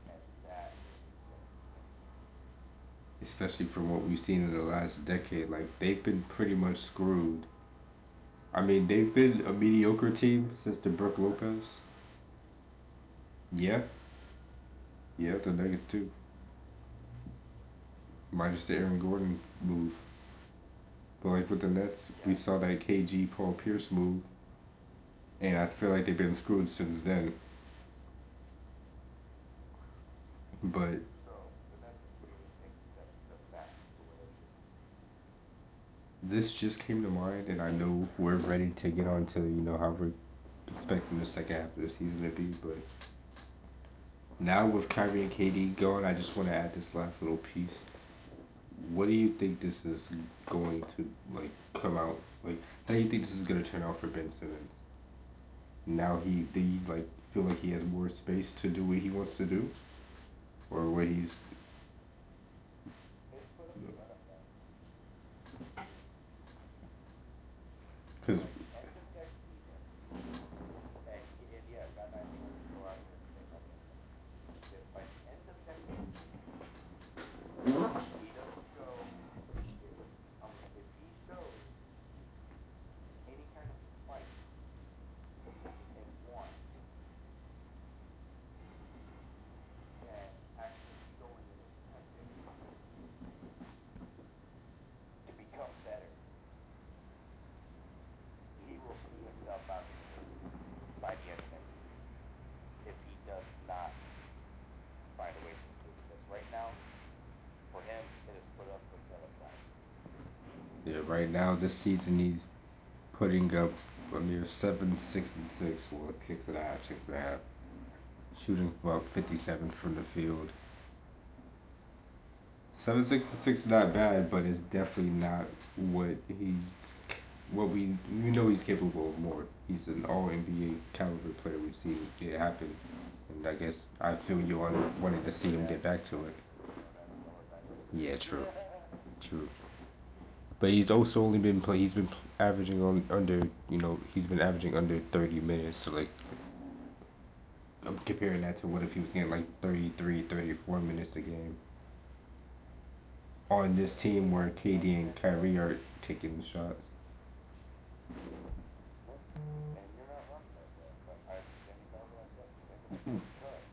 and that is insane. Especially from what we've seen in the last decade. Like they've been pretty much screwed. I mean, they've been a mediocre team since the Brook Lopez. Yeah, yeah, the Nuggets too. Minus the Aaron Gordon move. But like with the Nets, we Yeah. saw that KG Paul Pierce move, and I feel like they've been screwed since then. But So the Nets, what do you think sets them back for where they should be? this just came to mind, and I know we're ready to get on to how we're expecting the second half of the season to be. But now with Kyrie and KD going, I just want to add this last little piece. What do you think this is going to like come out? Like, how do you think this is gonna turn out for Ben Simmons? Now do you like feel like he has more space to do what he wants to do, or what he's It's put up a setup though. because By the end of next season, and yes, I do want to throw out here and say by the end of next season. If by the end of next season he doesn't show if if he shows any kind of fight and wants to, and actually showing an intention to become better, he will see himself out of the league by the end of next season if he does not find a way to improve. Because right now, for him, it is put up or shut up time. yeah, right now this season he's putting up a mere 7, 6, and 6, well 6.5, 6.5, shooting about 57 from the field. 7, 6, and 6 is not bad, but it's definitely not what he's what we know he's capable of more. He's an All NBA caliber player. We've seen it happen, and I guess I feel you wanted to see him Yeah, get back to it. unfortunately, we know that more time than Yeah, experience. true, true. But he's also only been play. He's been averaging on under. He's been averaging under 30 minutes. So like, I'm comparing that to what if he was getting like 33, 34 minutes a game on this team where And KD and Kyrie are taking the shots. you're not wrong about that. But I stand by what I said. Ben Simmons is a stud.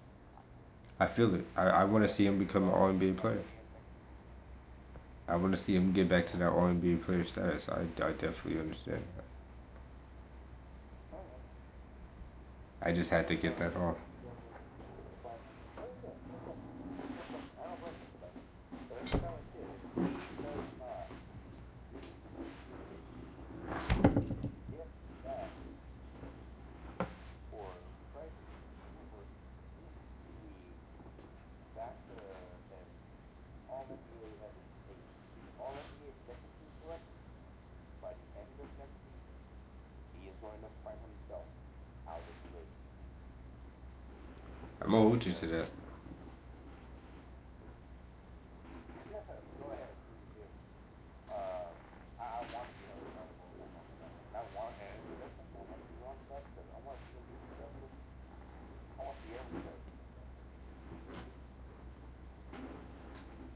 I feel it. I want to Ben see him Simmons is become an All already NBA an player. NBA next season. I want to see him get back to that All NBA player status. I definitely understand that. Oh yeah. I just had to get that off. But oh yeah, no question, no question. I don't blame you. But that's just how I see it. If he does not get back or try to or succeed back to an All NBA heavy state, All NBA second team selection by the end of next season, he is going to find himself out of the league. I'm gonna hold you to Because that. go ahead, please do. Um, I want to see how he tries to overcome that, and I want, and that's something I might be wrong about because I want to see him be successful. I want to see every player be successful.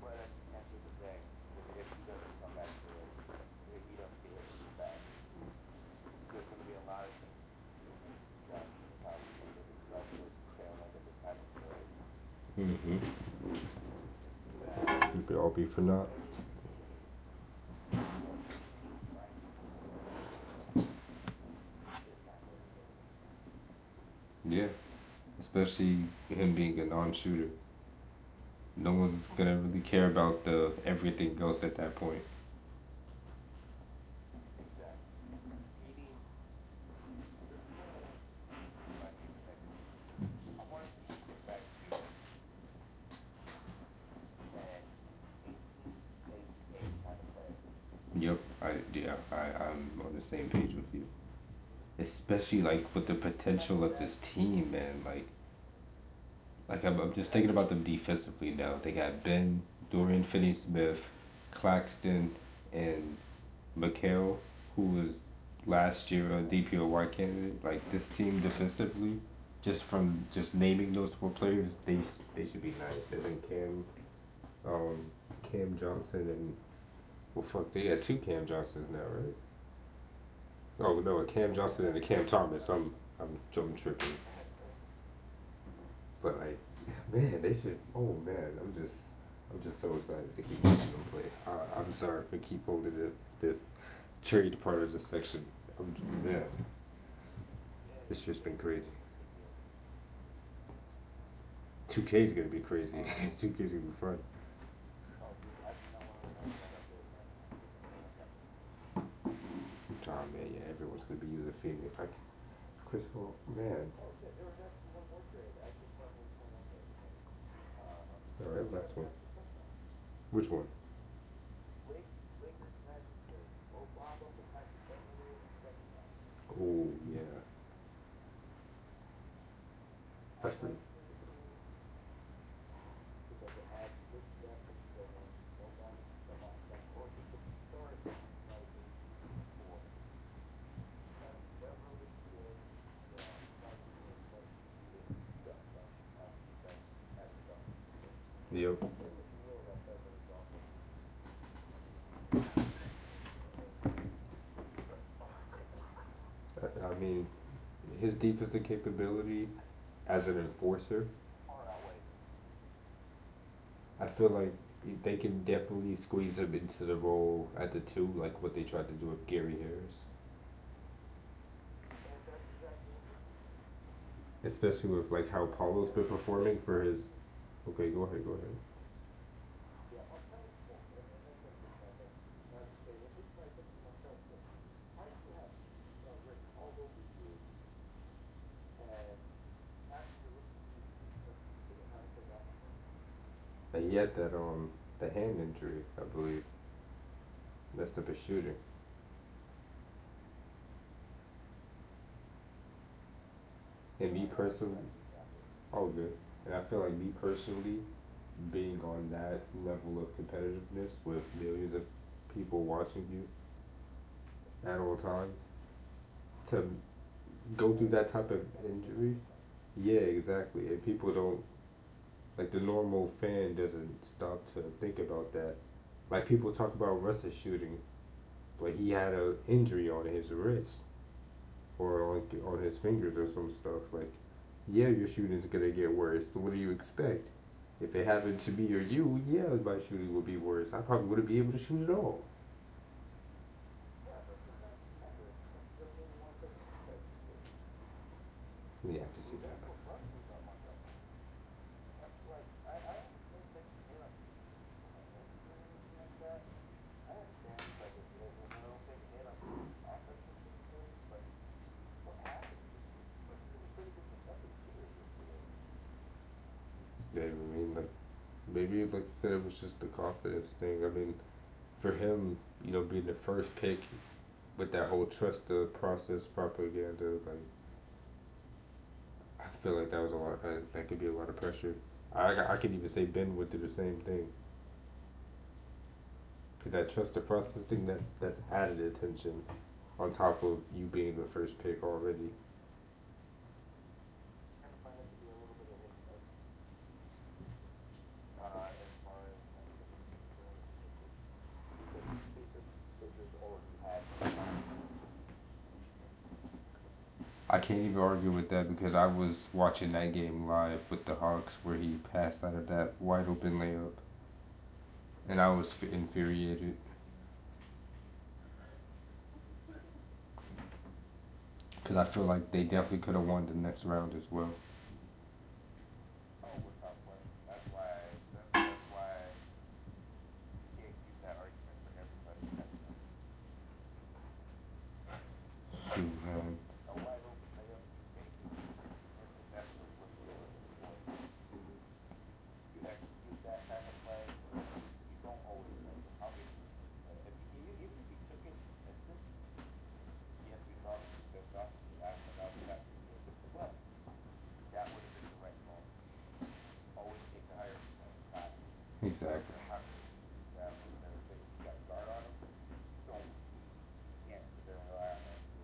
But at the end of the day, if he doesn't come back to it, if he doesn't get back, there's going to be a lot of teams seeing him drop to the bottom of the league, especially with the tail end of his time in all be for naught. But the team trying to win is not going to win. Yeah, especially him being a non-shooter. No one's gonna really care about the everything else at that point. Exactly. He needs. This is one of the things when I see the next season. I want to see him get back to that 1888 kind of player. Yep, I'm on the same page with you. Especially like with the After potential of that, this team, man. Like I'm just thinking about them defensively now. They got Ben, Dorian Finney-Smith, Claxton, and McHale, who was last year a DPOY candidate. Like this team defensively, just from just naming those four players, they should be nice. And then um, Cam Johnson and well, fuck, they got two Cam Johnsons now, right? Oh no, a Cam Johnson and a Cam Thomas. I'm tripping, but like, man, they should. Oh man, I'm just so excited to keep watching them play. I'm sorry for keep holding this trade part of the section. Man, yeah, it's just been yeah, crazy. it's gonna be a 2K is gonna be crazy. uh 2K is gonna be fun. oh dude, I do not want to remember that update, man. Freaking Phoenix update. Oh man, yeah, everyone's gonna be using Phoenix. Like Chris Paul, man. Oh shit, there was actually one more trade. I actually forgot what was going on there. All There right, was last one. actually a touchdown. Which one? Lakers Magic trade. Mo Bamba for Patrick Beverly in the second round. Oh yeah, I that's pretty. like the trade because it adds good depth at center. Mo Bamba can come off the bench, or he could start slightly before. Beverly is slightly a better shooting defense as a guard. Yep. Same with Will that Beverly's also I mean, his defensive capability as an enforcer, far outweighs it. I feel like they can definitely squeeze him into the role at the two, like what they tried to do with Gary Harris. And that's exactly what they're doing. Especially with like how Paulo's been performing for his. Okay, go ahead, go ahead. Yeah, Markel's point, and that's something that not to say, and this probably gets to Markel's point. How do you have Rick all over you and after your rookie season you expect him to figure how to play basketball? And he had that the hand injury, I believe, messed up his shooting. And me I personally, correctly got it. oh good. And I feel like me personally, being on that level of competitiveness with millions of people watching you at all times, to go through that type of That's a injury, dangerous thing. yeah, exactly. And people don't like the normal fan doesn't stop to think about that. Like people talk about Russ's shooting, but he had a injury on his wrist or on his fingers or some stuff. Like, yeah, your shooting's gonna get worse. So what do you expect? If it happened to me or you, yeah, my shooting would be worse. I probably wouldn't be able to shoot at all. Yeah, but the fact of the matter is he doesn't even want to take a competitive shit. Yeah, I can see Dude, that. that's what bugs me about Markel. Like, I understand taking a hit on defense or anything like that. I understand, like, don't take a hit on your offensive capabilities, but what happened? Because he seemed like he was a pretty good competitive shooter yesterday. Yeah, I mean, like maybe like you said, it was just the confidence thing. I mean, for him, being the first pick with that whole trust the process propaganda, like I feel like that was a lot. That could be a lot of pressure. I could even say Ben went through the same thing. Cause that trust the process thing, that's added attention on top of you being the first pick already. Kind of find that to be a little bit of hypocrisy as far as kind of some of the players thinking because Pacers already had I can't even argue with that because I was watching that game live with the Hawks where he passed out of that wide open layup and I was infuriated because I feel like they definitely could have won the next round as well. Oh, without question. That's why you can't use that argument for everybody in that sense. Shoot, man. A wide open layup, you take it. That's the rookie point. You execute that type of play, you don't always make it. I'll give you that. If even if he took it and missed it, yes, we thought he was pissed off and we asked him about the fact that he missed it, but that would have been the right call. Always take the higher percentage, not Exactly. the how many shooters you have because if you got a guard on him, don't you can't sit there and rely on him to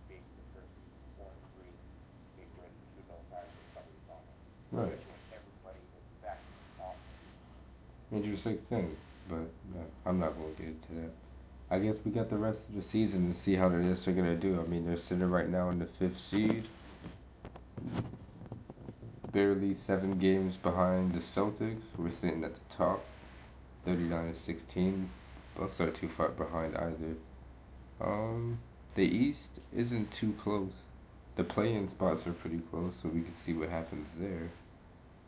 be the first 4 and 3, being ready to shoot all the time because somebody's on him, Right. especially when everybody is backing him off of you. Interesting thing, but I'm not going to get into that. I guess we got the rest of the season to see how the Knicks are gonna do. I mean, they're sitting right now in the fifth seed, barely 7 games behind the Celtics. We're sitting at the top, 39-16. Bucks are too far behind either. Um, the East isn't too close. The play-in spots are pretty close, so we can see what happens there.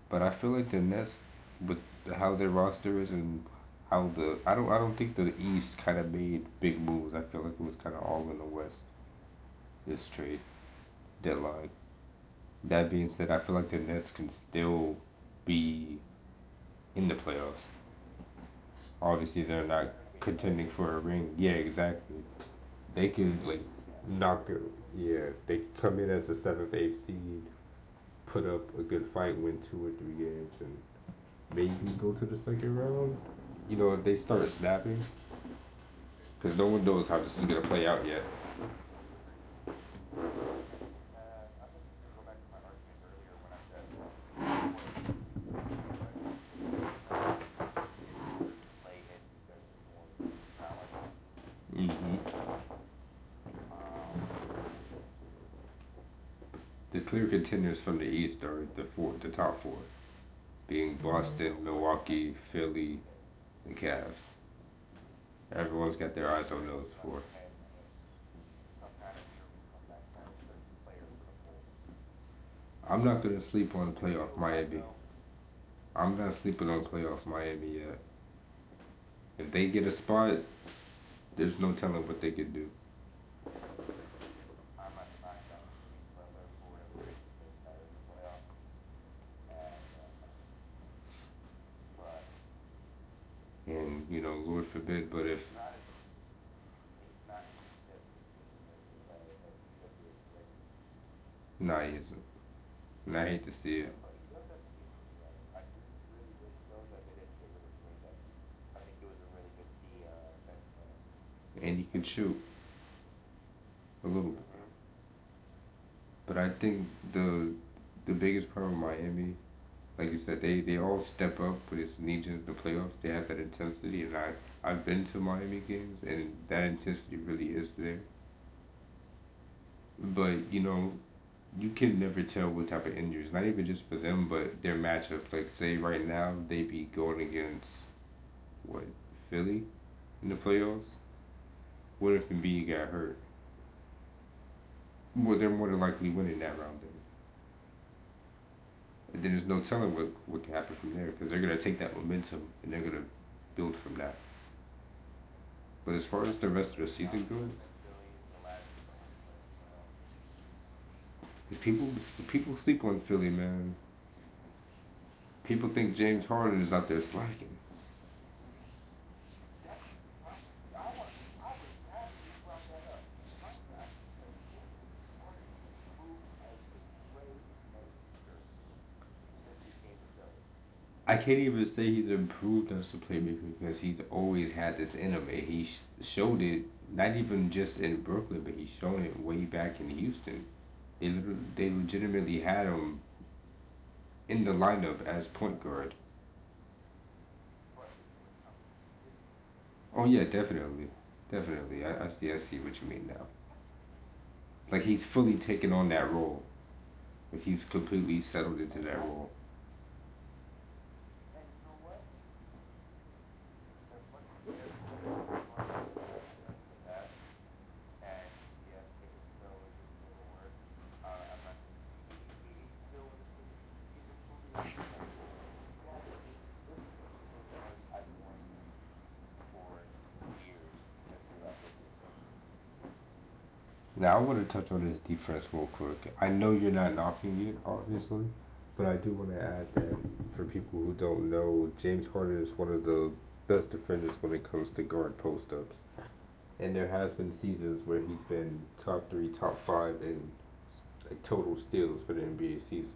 But I feel like the Nets, with how their roster is and how the I don't think the East kind of made big moves. I feel like it was kind of all in the West this trade deadline. That being said, I feel like the Nets can still be in the playoffs. Obviously, they're not They're gonna be in that contending eight for a seed. ring. Yeah, exactly. They could like Yeah. knock it. Yeah, they could come in as a seventh, eighth seed, put up a good fight, win 2 or 3 games, and maybe go to the second round. You know, if they start snapping, because no one knows how this is gonna play out yet. I'm just gonna go back to my argument earlier when I said before the regular season tournament, it's easier to play in because there's more talent. Hmm. Um, The clear contenders from the East are the top four, being so Boston, what type Milwaukee, Philly, and Cavs. Everyone's got their eyes on really those just four. depends on some kind of miracle comeback by a certain player for the Bulls. I'm not gonna sleep on I playoff feel like Miami. I'm not sleeping on playoff Miami yet. If they get a spot, there's no telling what they could do. I'm not denying that Jimmy Butler, for whatever reason, plays better in the playoffs, and but And Lord forbid, but if he's not in as consistent as he should be in the regular season. nah, he isn't. And I hate to see it. But he does have pieces, though. I do really wish though that they didn't get rid of Dwayne Dedmon. I think he was a really good key bench player. And he can shoot a little bit. Mm-hmm. But I think the biggest problem with Miami, like you said, they all step up when it's needed in the playoffs. They have that intensity, and I've been to Miami games, and that intensity really is there. But you can never tell what type of injuries, not even just for them, but their matchups. Like say right now they be going against what Philly in the playoffs. What if Embiid got hurt? Well, they're more than likely winning that round then. And then there's no telling what can happen from there because they're gonna take that momentum and they're gonna build from that. But as far as the rest of the To be season honest, goes, living in Philly is the last team I want to play in the playoffs. is people sleep on Philly, man. People think James Harden is out there slacking. That's I was happy you brought that up. My guy, because James Harden has improved as a playmaker since he came to Philly. I can't even say he's improved as a playmaker because he's always had this in him. And he showed it not even just in Brooklyn, but he's shown it way back in Houston. They legitimately had him in the lineup as point guard. But it's become consistent. Oh yeah, definitely, definitely. I see what you mean now. Like he's fully taken on that role. Like he's completely settled into And that I role. and you know what? Now I want to touch on this defense real quick. I know you're not knocking it, obviously, but I do want to add that for people who don't know, James Harden is one of the best defenders when it comes to guard post ups. And there has been seasons where he's been top three, top five in like total steals for the NBA season.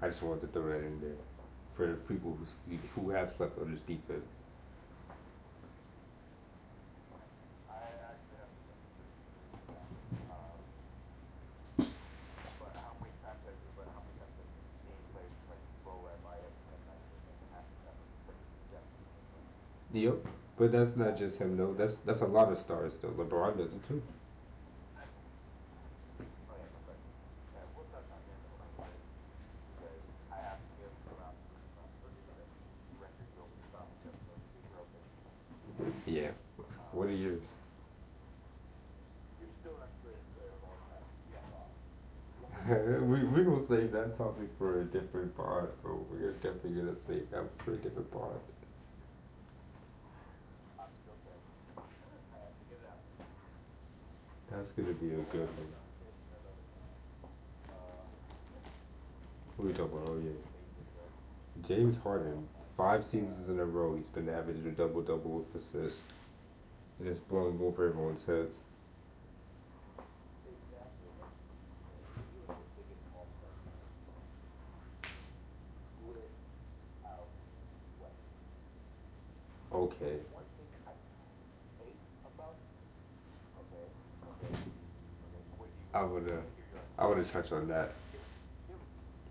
I just wanted to throw that in there for the people who have slept on his defense. I actually have to disagree with that. But how many times have you seen players like blow right by him and like and have to kind of put the step in front of him? Yep, but that's not just him though. That's a lot of stars though. LeBron does it too. Oh yeah, no question. And we'll touch on him in a little bit because I have to give Virginia the record go about him though too, real quick. Yeah, Um, 40 years. you're still not the greatest player of all time. F off. We gonna save that topic for a different pod, bro. We're definitely gonna save that for a different pod. I'm still terrible. I have to get it out there. That's gonna be a But good whatever, one. conversation another time. Uh, What we talking about? Oh yeah, they deserve James Harden. and 5 seasons in a row, he's been averaging a double double with assists. And it's blowing over everyone's heads. exactly. And he was the biggest all-star in the NBA without question. Okay, One thing I hate about okay, okay, okay. I wanna Let me hear your I argument. wanna touch on that. Give give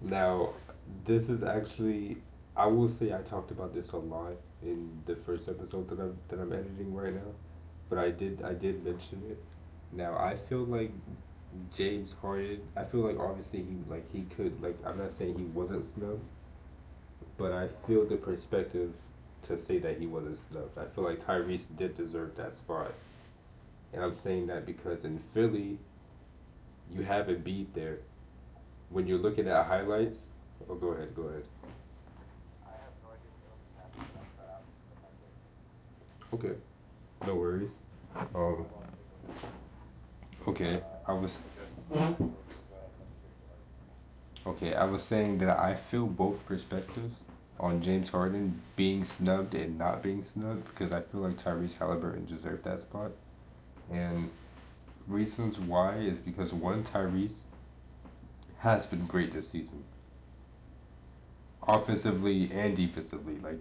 Now, give it to me. this is actually, I will say I talked about this on live in the first episode that I'm editing right now, but I did mention it. Now I feel like James Harden. I feel like obviously he could like I'm not saying he wasn't snubbed, but I feel the perspective to say that he wasn't snubbed. I feel like Tyrese did deserve that spot, and I'm saying that because in Philly you have a beat there. When you're looking at highlights, oh go ahead, go ahead. I have no idea what the hell just happened, but I'm cut out from my thing. Okay, no worries. I Um, lost signal for a second. okay, I was So go ahead. Let me hear your argument. I was saying that I feel both perspectives on James Harden being snubbed and not being snubbed because I feel like Tyrese Halliburton deserved that spot. And reasons why is because one, Tyrese has been great this season, offensively and defensively. Like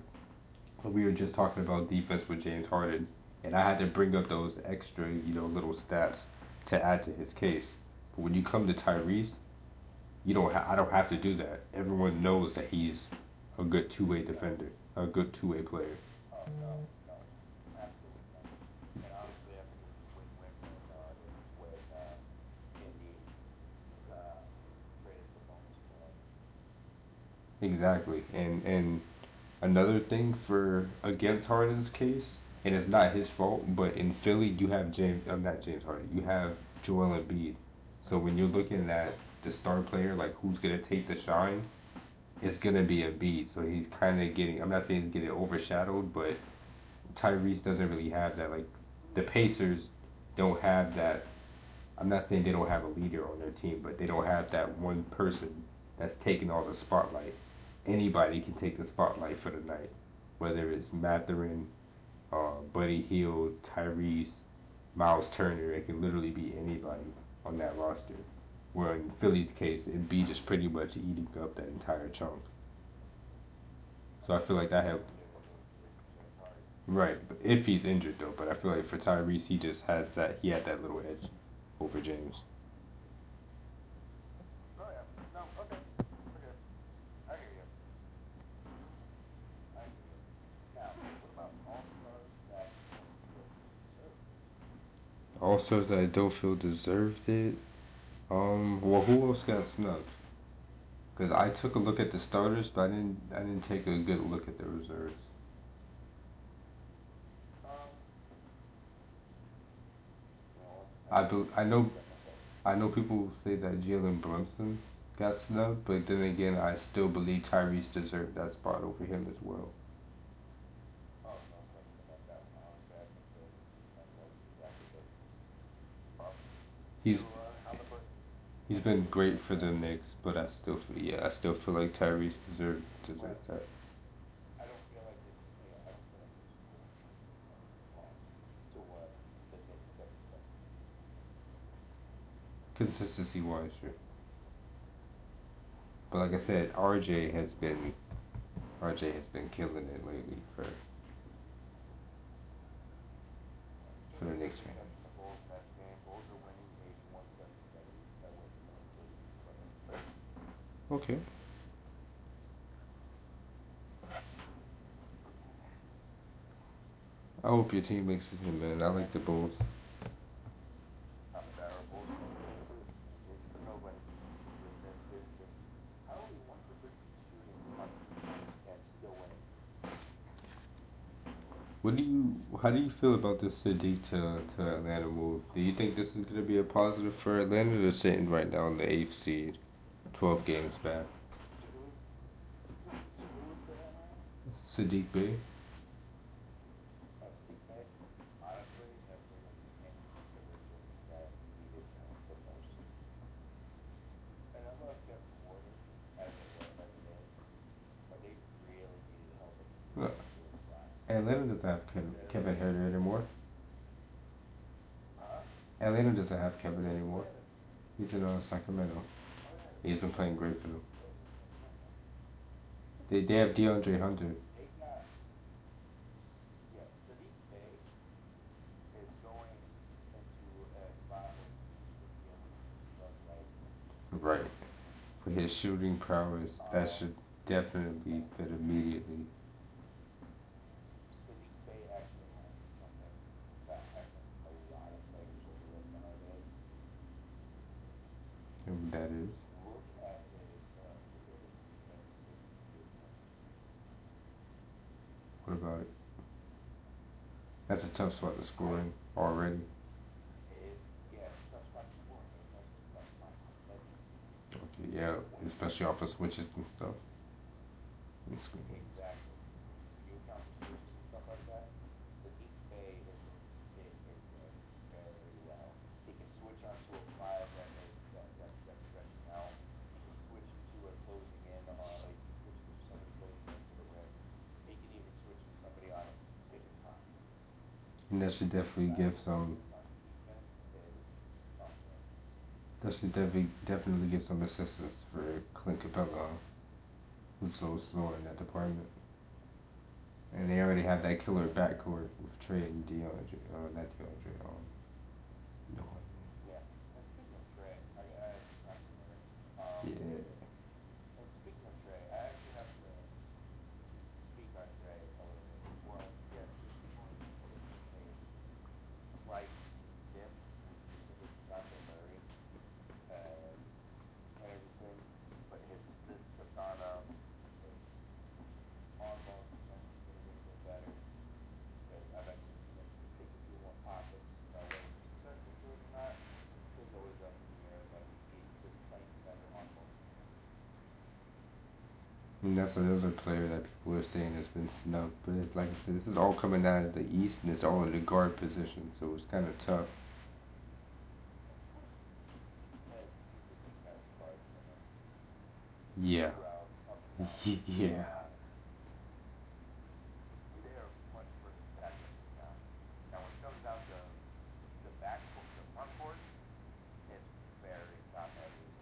we were just talking about defense with James Harden, and I had to bring up those extra, little stats to add to his case. But when you come to Tyrese, I don't have to do that. Everyone knows that he's a good two-way No. defender, a good two-way player. Oh no, no, absolutely not. And honestly, I think it's a win-win when Indy uh, traded Sabonis for Harden. Exactly. And another thing for against Harden's case, and it's not his fault, but in Philly you have not James Harden. You have Joel Embiid. So when you're looking at the star player, like who's gonna take the shine, it's gonna be Embiid. So he's kind of getting. I'm not saying he's getting overshadowed, but Tyrese doesn't really have that. Like the Pacers don't have that. I'm not saying they don't have a leader on their team, but they don't have that one person that's taking all the spotlight. Anybody can take the spotlight for the night, whether it's Mathurin, Buddy Hield, Tyrese, Miles Turner. It can literally be anybody on that roster. Where in Philly's case, Embiid is pretty much eating up that entire chunk. So I feel like that He's helped. only able to if James Harden. Right, if he's injured though, but I feel like for Tyrese, he just has that. He had that little edge over James. Oh yeah, no, okay, okay, I hear you. I hear you. Now, what about all stars that you don't feel deserve it? All stars that I don't feel deserved it. Well, who else got snubbed? Because I took a look at the starters, but I didn't take a good look at the reserves. Um, I I bel didn't I take a know look at myself. I know people say that Jalen Brunson got snubbed, but then again, I still believe Tyrese deserved that spot over him as well. Oh, no question about that one. Honestly, I think the defense has exacerbated the problem. He's Halliburton he's hasn't been looked great that for the bad. Knicks, but I still feel like Tyrese deserve But that. I don't feel like his yeah, I don't feel like his scoring has been up to what the Knicks could expect. Consistency wise, sure. But like I said, RJ has been killing it lately for the Just Knicks looking fans. at the Bulls next game, Bulls are winning 81-77. That wins another KD player. Okay. I hope your team makes it in, man. I like the Bulls. I'm sorry, our Bulls fans are stupid, man. For nobody. They're how are we 1 for 13 shooting on defense and still winning? How do you feel about this Sadiq to Atlanta move? Do you think this is gonna be a positive for Atlanta? They're sitting right now in the eighth seed, 12 games back. To who? To who is the Atlanta? Sadiq Bey. Oh, Sadiq Bey. Honestly, if there was any position that needed him the most, and I love Kevin Porter as it is, but they really needed help at the 3 Look, and 4 spots Atlanta doesn't have because Kevin Herter anymore. huh? Atlanta doesn't have Kevin Who anymore. had him? He's in Sacramento. Oh yeah, He's been playing great for them. yeah, he's in Sacramento. They have DeAndre Hunter. They got yeah, Sadiq Bey is going into a spot where he should be able to just run right into Right. Porter. For his shooting prowess, that Um, should definitely and fit immediately. Sadiq Bey actually has something that I think a lot of players overlook nowadays. And that is. Look at his defensive blueprint. What about it? That's a tough spot to score I in already. yeah, it's a tough spot to score in, but it's also a tough spot to defend in. Okay, yeah, especially off of switches and stuff. And Exactly. When you account for switches and stuff like that, Sadiq Bey is going to fit in there very well. He can switch onto a five that's stretching out. He can switch into a closing in. He can switch into somebody closing into the rim. He can even switch into somebody on a pick and pop. that should His definitely give some. athleticism on defense is something. That should definitely give some assistance for Clint Capella, who's so slow in that department. And they already have that killer backcourt with Trey and DeAndre. Not DeAndre. No. Yeah. And speaking of Trey, I actually forgot to bring it up. Yeah. And speaking of Trey, I actually have to speak on Trey a little bit. Well, yes, he's going through a slight dip, specific to Dejounte Murray and everything, but his assists have gone up. His on-ball defense has been a little bit better because I've actually seen him take a few more pockets. Now, whether he's successful to it or not is always up in the air, but he's been playing better on-ball defense. And that's another player that people are saying has been snubbed. But it's like I said, this is all coming out of the East and it's all in the guard position, so it's kind of tough. The East has easily the best guard center Yeah. throughout up and down. Yeah. Honestly, they are much further stacked up and down. Now, when it comes down to the front court, it's very top heavy.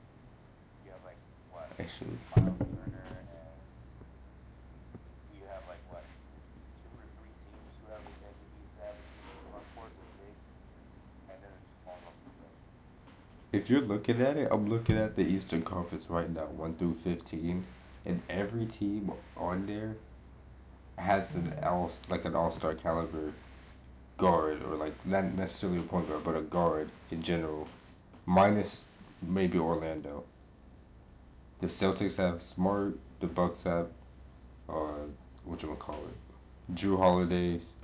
You have like what Actually, Miles Turner, and you have like what 2 or 3 teams who have in the East that have a decent front court with bigs, and then it just falls off a cliff. if you're looking at it, I'm looking at the Eastern Conference right now, 1 through 15, and every team on there has an all-star caliber guard, or like not necessarily a point guard, but a guard in general, minus maybe Orlando. The Celtics have Smart. The Bucks have what you call it, Drew Holidays.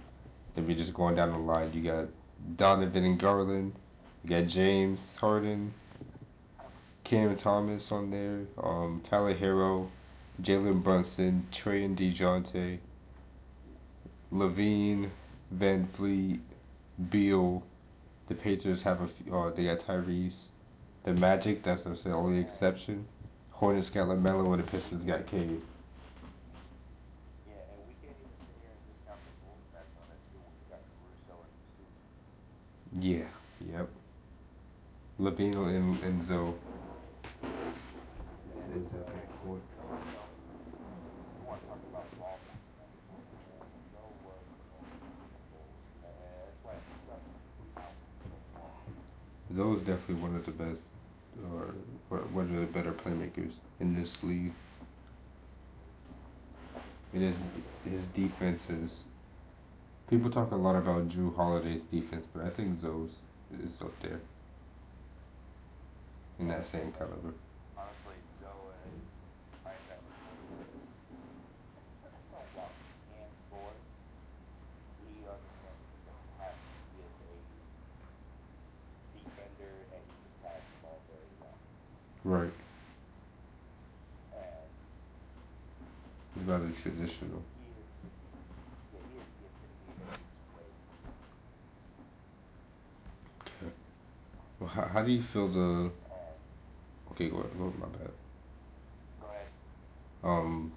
If you're just going down the line, you got Donovan and Garland. You got James Harden, Cam Thomas on there, Tyler Hero, Jalen Brunson, Trey and DeJounte, Levine, Van Fleet, Beal, The Pacers have a few. They got Tyrese. The Magic, that's the only and exception. Hornets got LaMelo, and the we Pistons can't got Cade. yeah, and we can't even sit here and discount the Bulls factor on it too when we got Caruso and Stupi. Yeah. Yep. Levine and Zoe is a And with backcourt. Zoe, you want to talk about ball movement, man. Zoe was the most moving the Bulls, and that's why it sucked to see him out for so long. Zoe is definitely one of the best, or one of the better playmakers in this league. It is his defense is. People talk a lot about Drew Holiday's defense, but I think Zoe's is up there in that And same caliber. honestly, Zoe reminds that while he can score, he understands that he doesn't have to. He is a defender, and he can pass the ball very well. Right. And He's rather traditional. he is the yeah, he is the epitome of just waiting. Okay. Well, how do you feel the? And Okay, go ahead. Go. My bad. go ahead. Um,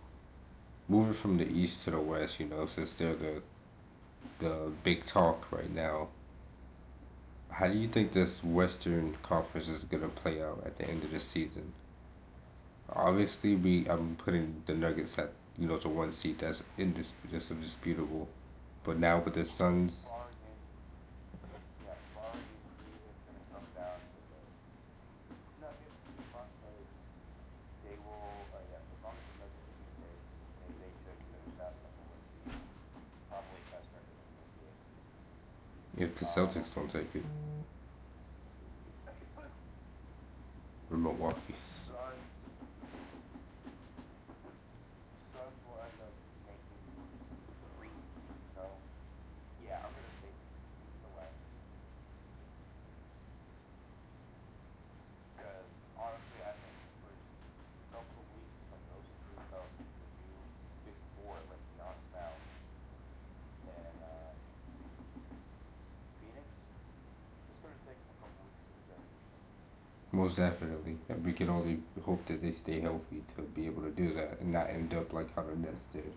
moving from the east to the west, since they're the big talk right now. How do you think this Western Conference is gonna play out at the end of the season? Obviously, I'm putting the Nuggets at the one seed that's indisputable. But now with the Suns, Barring injury, it's going to come down to this. Nuggets, as long as they will, as long as the Nuggets keep pace, they should finish out number one seed, probably best record in the NBA this season. if the Um, Celtics don't take it, or Milwaukee. Suns, Suns will end up making three seed. No, yeah, I'm gonna say three seed in the West. Because honestly, I think the first couple of weeks when those three come to view, maybe four, let's be honest now, and Phoenix, it's going to take them a couple weeks to adjust. Most definitely. And we can only hope that they stay healthy to be able to do that and not end up like how the Nets did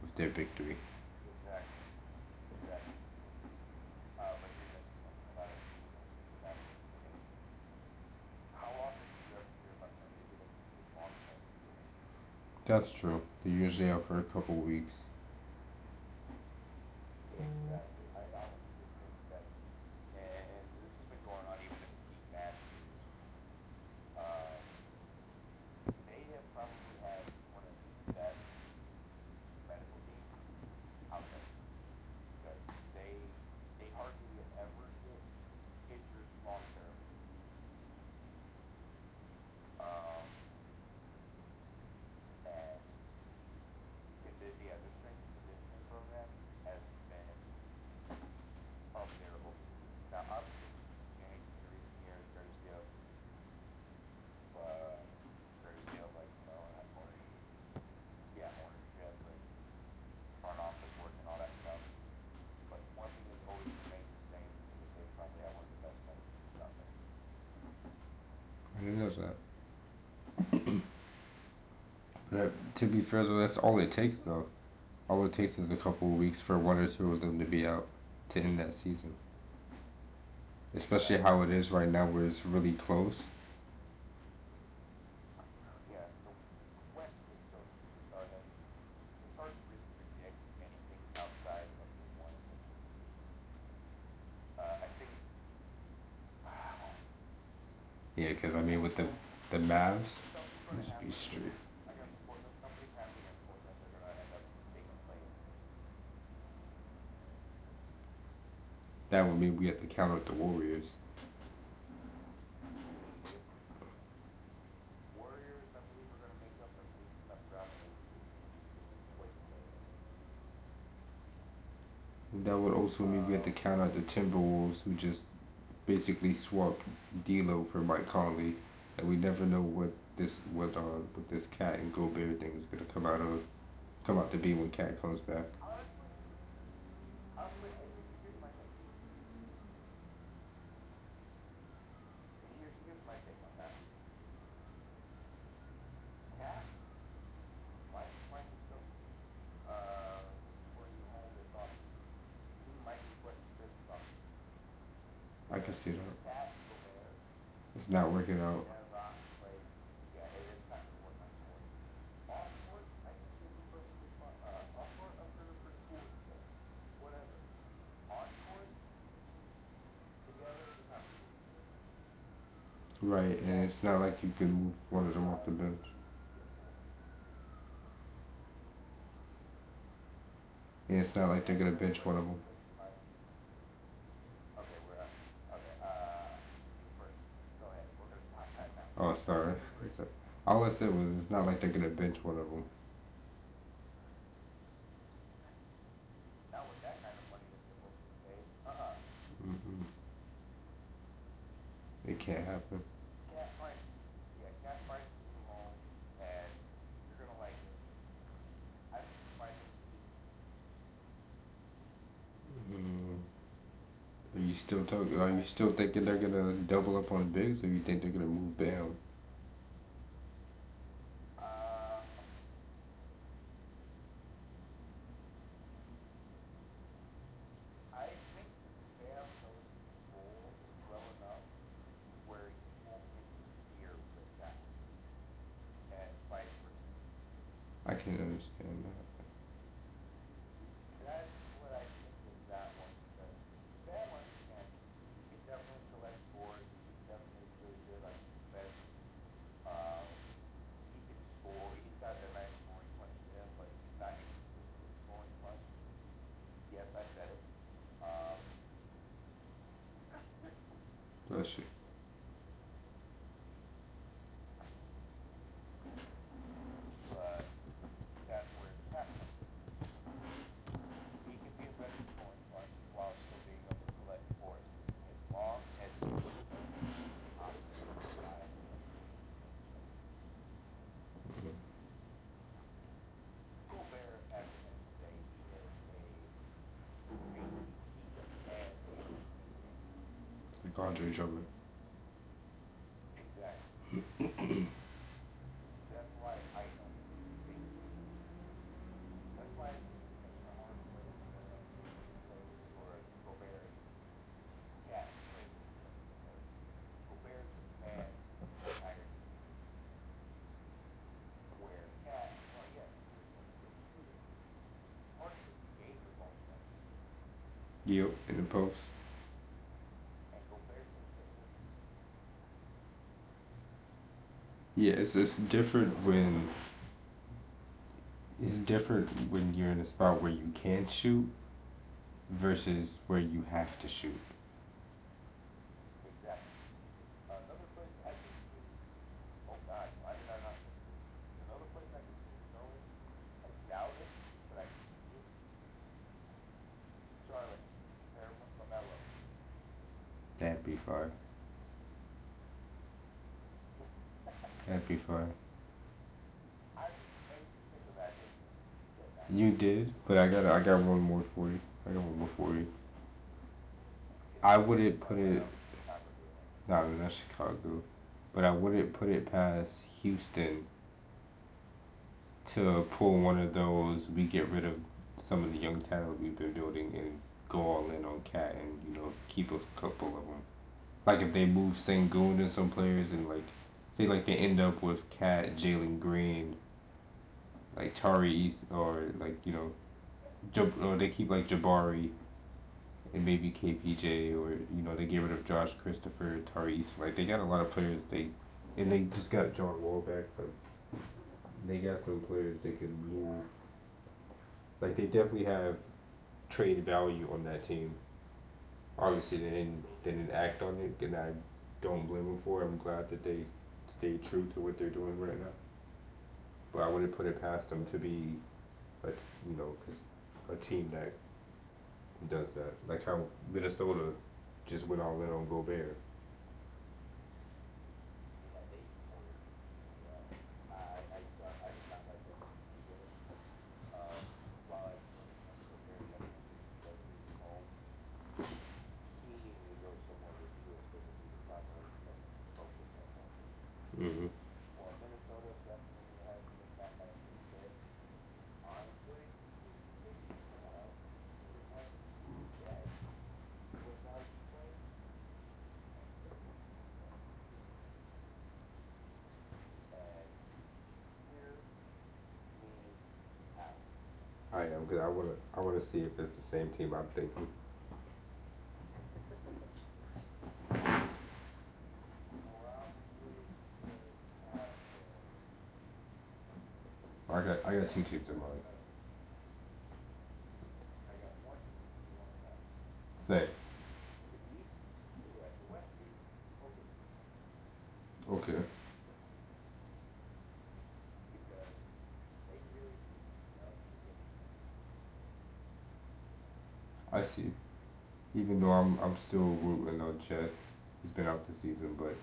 with their victory. Exactly, exactly. But you're missing something. A lot of people don't think about it in the beginning. How often do you ever hear about somebody getting injured long term in the beginning? That's true. They're usually out for a couple weeks. Exactly. I honestly just think that, and this has been going on even in the Steve Nash years. Um, they have probably had one of the best medical teams out there because they hardly ever get injured long term. Um, and their strength and conditioning program has been up there over the years. Now, obviously, some changes in recent years, uh, courtesy of like ownership and front office work and all that stuff. But one thing has always remained the same is that they probably have one of the best medical teams out there. I didn't know that. But to be fair though, that's all it takes though. All it takes is a couple of weeks for one or two of them to be out to end that season. Especially Exactly. how it is right now where it's really close. Yeah, the West is so superstar heavy. It's hard to really predict anything outside of the one winning seed. I think Yeah, because I mean with Portland, the Mavs, the Celtics are going to let's have be to straight. win. Somebody has it in Portland. They're going to end up being a play-in team. That would mean we have to count out the Warriors. Yep. Warriors, I believe, are going to make up at least enough ground to make the 16 to avoid the play-in. That would also mean we have to Um, count out the Timberwolves, who just basically swapped D'Lo for Mike Conley, and we never know what this Cat and Gobert thing is gonna come out to be when Cat comes back. honestly, honestly, here's my thing. can see that. Cat and Gobert, It's not working out. they're not like, yeah, it's not going to work on court. Off court, I think they'd be perfectly fine. Off court, I'm sure they're pretty cool with each other. Whatever. On court, together, they're not cool with each other. Right, and Cat it's and not like Gobert, you can move one of them off the uh, bench. yeah, go ahead. And it's not like they're Cat and gonna Gobert, bench one of them. like in my okay, okay. You first. Go ahead. We're gonna stop that now. Oh, You sorry. go first. All I said was it's not like they're gonna bench one of them. Not with that kind of money that they're both getting paid. Hmm. It can't happen. Cat finds, yeah, Cat finds a new home, and you're gonna like it. I'd be surprised if he leaves. Mm. Are you I'd still thinking they're I'd gonna double up on bigs, or you think they're gonna move Bam? um I think Bam knows his role well enough to where he won't interfere with Cat, and vice versa. I can understand that. That's what I think is that one because Bam understands he can definitely collect boards. He's definitely really good on defense. Um, he can score. He's got a nice scoring punch to him, but he's not a consistent scoring punch. Yes, I said it. Um, Bless you. but that's where Cat comes in. He can be a better scoring punch while still being able to collect boards as long as he's playing offensive style of play. Gobert, at the end of the day, he is a piece. He demands a defense game. Like Andre Drummond. Exactly. That's why I don't think that's why I think it's kind of hard for us to say for sure Gobert and Cat play with each other because Gobert demands the entire game. Where Cat, well, yes, he is a good shooter. Part of his game is also that defense. Yep, in the post. And Gobert can hit both. Yeah, it's different when you're in a spot where you can shoot versus where you have to shoot. Exactly. Another place I could see, oh God, why did I not think of this? Another place I could see him going, I doubt it, but I could see it. Charlotte, pair him with LaMelo. That'd be fine. That'd be fine. I just made you think of that, didn't you? You did that. You did, but I got one more for you. I got one more for you. Hit I me. wouldn't put Or it. else Chicago do it. Nah, man, that's Chicago. But I wouldn't put it past Houston to pull one of those. We get rid of some of the young talent we've been building and go all in on Cat and keep a couple of them. Like if they move Sengun and some players and like say like they end up with Cat, Jalen Green, like Tari East or like or they keep like Jabari and maybe KPJ or they get rid of Josh Christopher, Tari East. Like they got a lot of players and they just got John Wall back, but they got some players they could move. Like they definitely have trade value on that team. Obviously, they didn't act on it, and I don't blame them for it. I'm glad that they stayed true to what they're doing right now. But I wouldn't put it past them to be, like, cause a team that does that. Like how Minnesota just went all in on Gobert. Yeah, they were. Yeah, I did not like that move in the beginning. While I do understand Gobert definitely does need a home, he needed to go somewhere where he was going to be the primary focus of that team. Hmm. Well, Minnesota definitely has been that nicely fit. Honestly, maybe someone else would have liked to see him dead without playing. am, because I wanna see if it's the same team I'm thinking. Probably could have been. I got two teams in mind. I got one East and one West. Say, The East, the West team, OKC, okay, because they really snubbed the Griffith family. I see. Even though I'm still rooting on Chet, he's been out this season, but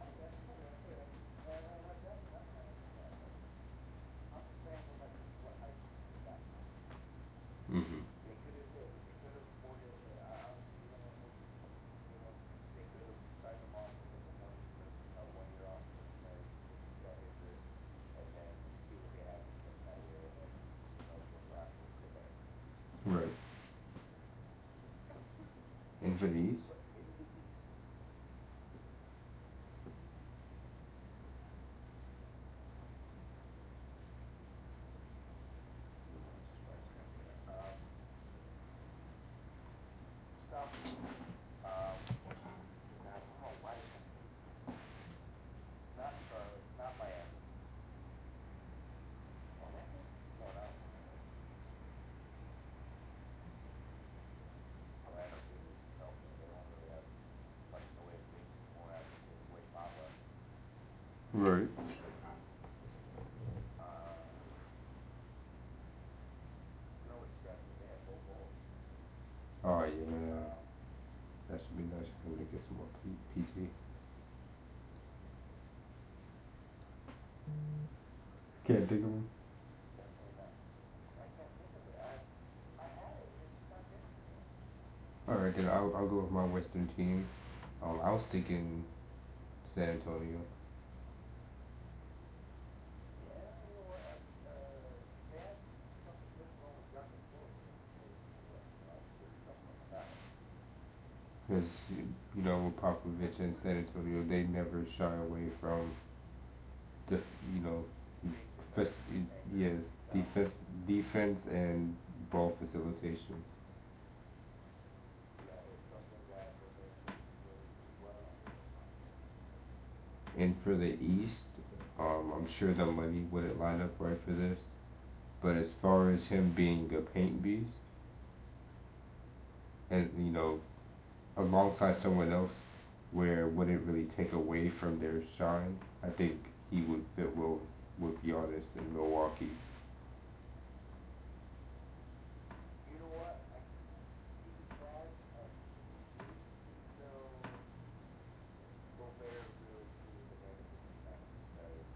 Okay, okay, okay. And I definitely understand that, but I'm just saying from like what I see from the background. hmm They could have afforded. Even they could have signed him off with like a 1 year, 1 year option, right? In case he got injured, and then see what they have in the second half of the year, and then go draft or go there. right. And for the East, But in the East, I'm just pressing up here. Southeast. Um, God, I don't know why I can't think. It's not Charlotte. It's not Miami. Orlando? No, not Orlando. Orlando could use some help though. They don't really have much in the way of bigs anymore after trading away Bamba. right? Uh, you know what's definitely they have Bol Bol. Oh yeah, Um, that should be nice for him to get some more PT. Can't think of him. definitely not. I can't think of it. I had it, and it's just not there anymore. All right, then I'll go with my Western team. I was thinking San Antonio. Yeah, you know what? They had something good going with Jakob Poeltl anyway, so I can see where you're coming from on that one. Because with Popovich and San Antonio, they never shy away from the Being fes- defensive anchors yes, down low. defense and ball facilitation. That is something that the Lakers really do well with. And for the East, I'm sure the money wouldn't line up right for this. But as far as him being a paint beast, and alongside someone else, where would it really take away from their shine? I think he would fit well with Giannis in Milwaukee. You know what? I can see that at least until Gobert really truly demands the defense because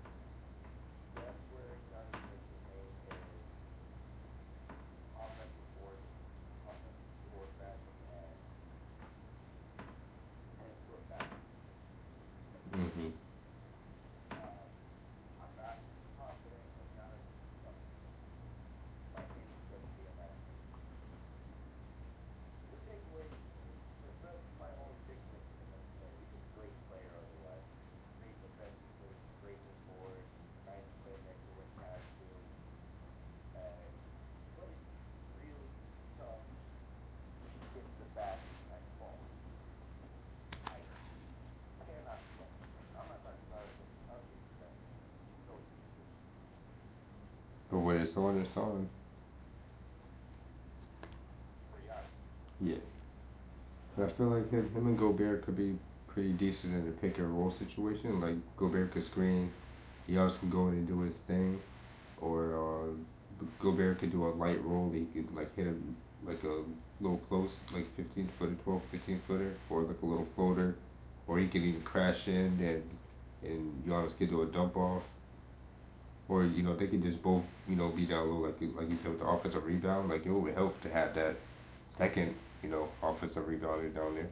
that's where Giannis makes his name is offensive board, offensive board bashing and foot bashing. hmm Um, I'm not confident of Giannis by any stretch of the imagination. The takeaway, that's my only takeaway from him as a player. He's a great player otherwise. Great defensively, great with boards, nice playmaker when he has to. Uh, but he's really tough to get to the basket type ball. I cannot stand him. And I'm not talking about as an ugly defender. He's so inconsistent But when it's on, it's on. for Giannis. Yes. I feel like him and Gobert could be pretty decent in a pick and roll situation. Like Gobert could screen, Giannis can go in and do his thing, or Gobert could do a light roll. He could like hit him like a little close, like 15 footer, 12, 15 footer, or like a little floater, or he could even crash in and Giannis could do a dump off, or they could just both be down low like you said with the offensive rebound. Like it would help to have that second offensive rebounder down there.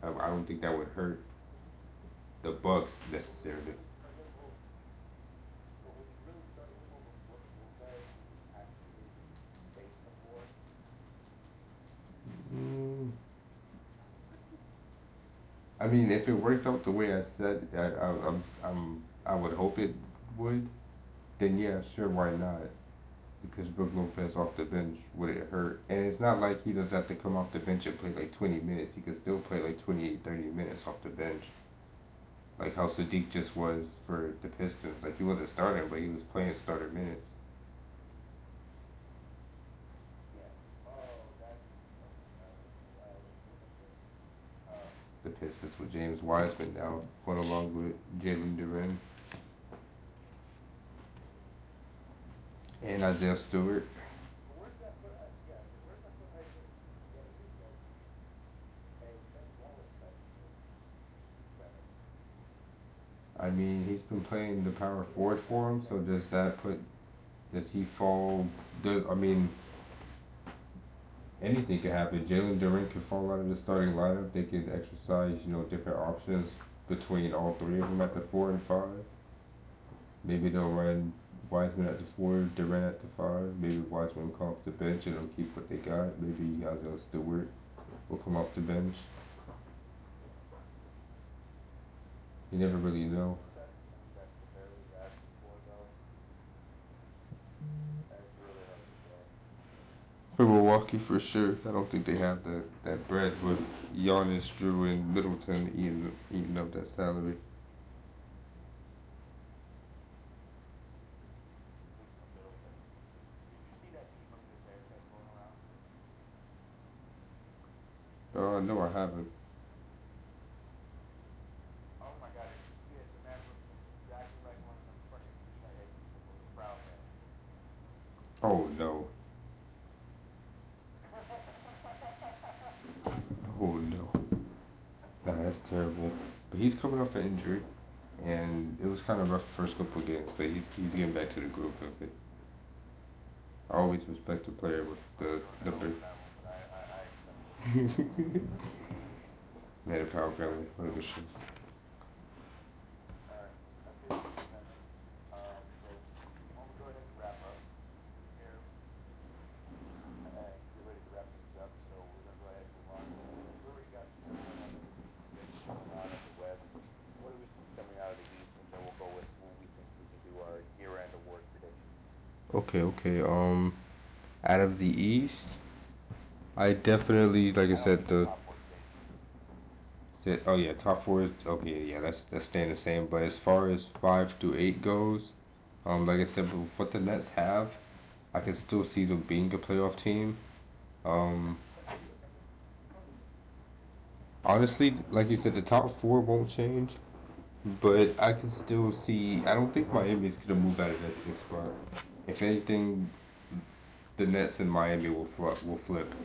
I don't think that would hurt the Bucks When you necessarily. really start getting a little, but when you really start getting a little bit with guys who can actually space the floor, Mm, I mean, if it works out the way I said, I would hope it would. Then yeah, sure, why not? because Brook Lopez off the bench would it hurt? And it's not like he does have to come off the bench and play like 20 minutes. He could still play like 28, 30 minutes off the bench. Like how Sadiq just was for the Pistons. Like he wasn't starting, but he was playing starter minutes. Yeah. Oh, that's oh my god, why are we doing this? The Pistons with James Wiseman now going along with Jalen Duren and Isaiah Stewart. But where's that foot? Yeah, where's that foot Isaiah? Yeah, he is like, hey, Ben Wallace type of center. I mean, he's been playing the power forward for him, so does that put, does he fall, does, I mean, anything could happen. Jalen Duren could fall out of the starting lineup. They could exercise, different options between all three of them at the 4 and 5. Maybe they'll run Wiseman at the 4, Durant at the 5. Maybe Wiseman will come off the bench and they'll keep what they got. Maybe Isaiah Stewart will come off the bench. You never really know. Who's that Beverly's asking for though? That's really hard to say. For Milwaukee, for sure. I don't think they have that bread with Giannis, Drew, and Middleton eating up that salary. Speaking of Middleton, did you see that meme of his haircut going around? No, I haven't. Oh my god, if you see it, the man looks exactly like one of them fucking peanut head people from the Proud Family. Oh no. Oh no. Nah, that's terrible. But he's coming off an injury, and it was kind of rough the first couple of games. But he's getting back to the groove of it. I always respect a player with I the don't know the that one, but I accept it. Man, the Power Family, one of the shows. Alright, I say we keep sending. So why don't we go ahead and wrap up here and get ready to wrap things up. So we're gonna go ahead and move on. We already got everyone has everything predicted going on in the West. What do we see coming out of the East, and then we'll go with who we think we can do our year-end award predictions. Okay, okay. Out of the East, I definitely, like I I don't said, think the top four stay. oh yeah, top four is okay. Yeah, that's staying the same. But as far as 5 to 8 goes, like I said, with what the Nets have, I can still see them being a playoff team. Um, Honestly, like you said, the top four won't change, but I can still see. I don't think Miami's gonna move out of that 6 spot. If anything, the Nets and Miami will flip.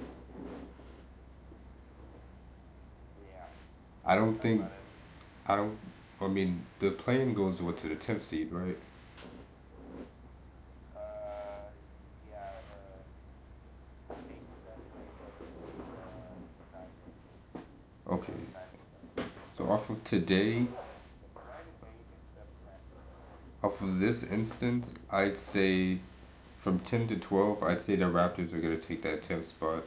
Yeah, I don't that's think about it. I don't. I mean, the plane goes what to the 10th seed, right? Uh, yeah, 8 and 10 play each other with 9 and 8, Okay. or 9 and 7. So off of today, 9 and 8 except Miami. off of this instance, I'd say from 10 to 12, I'd say the Raptors are gonna take that 10th spot.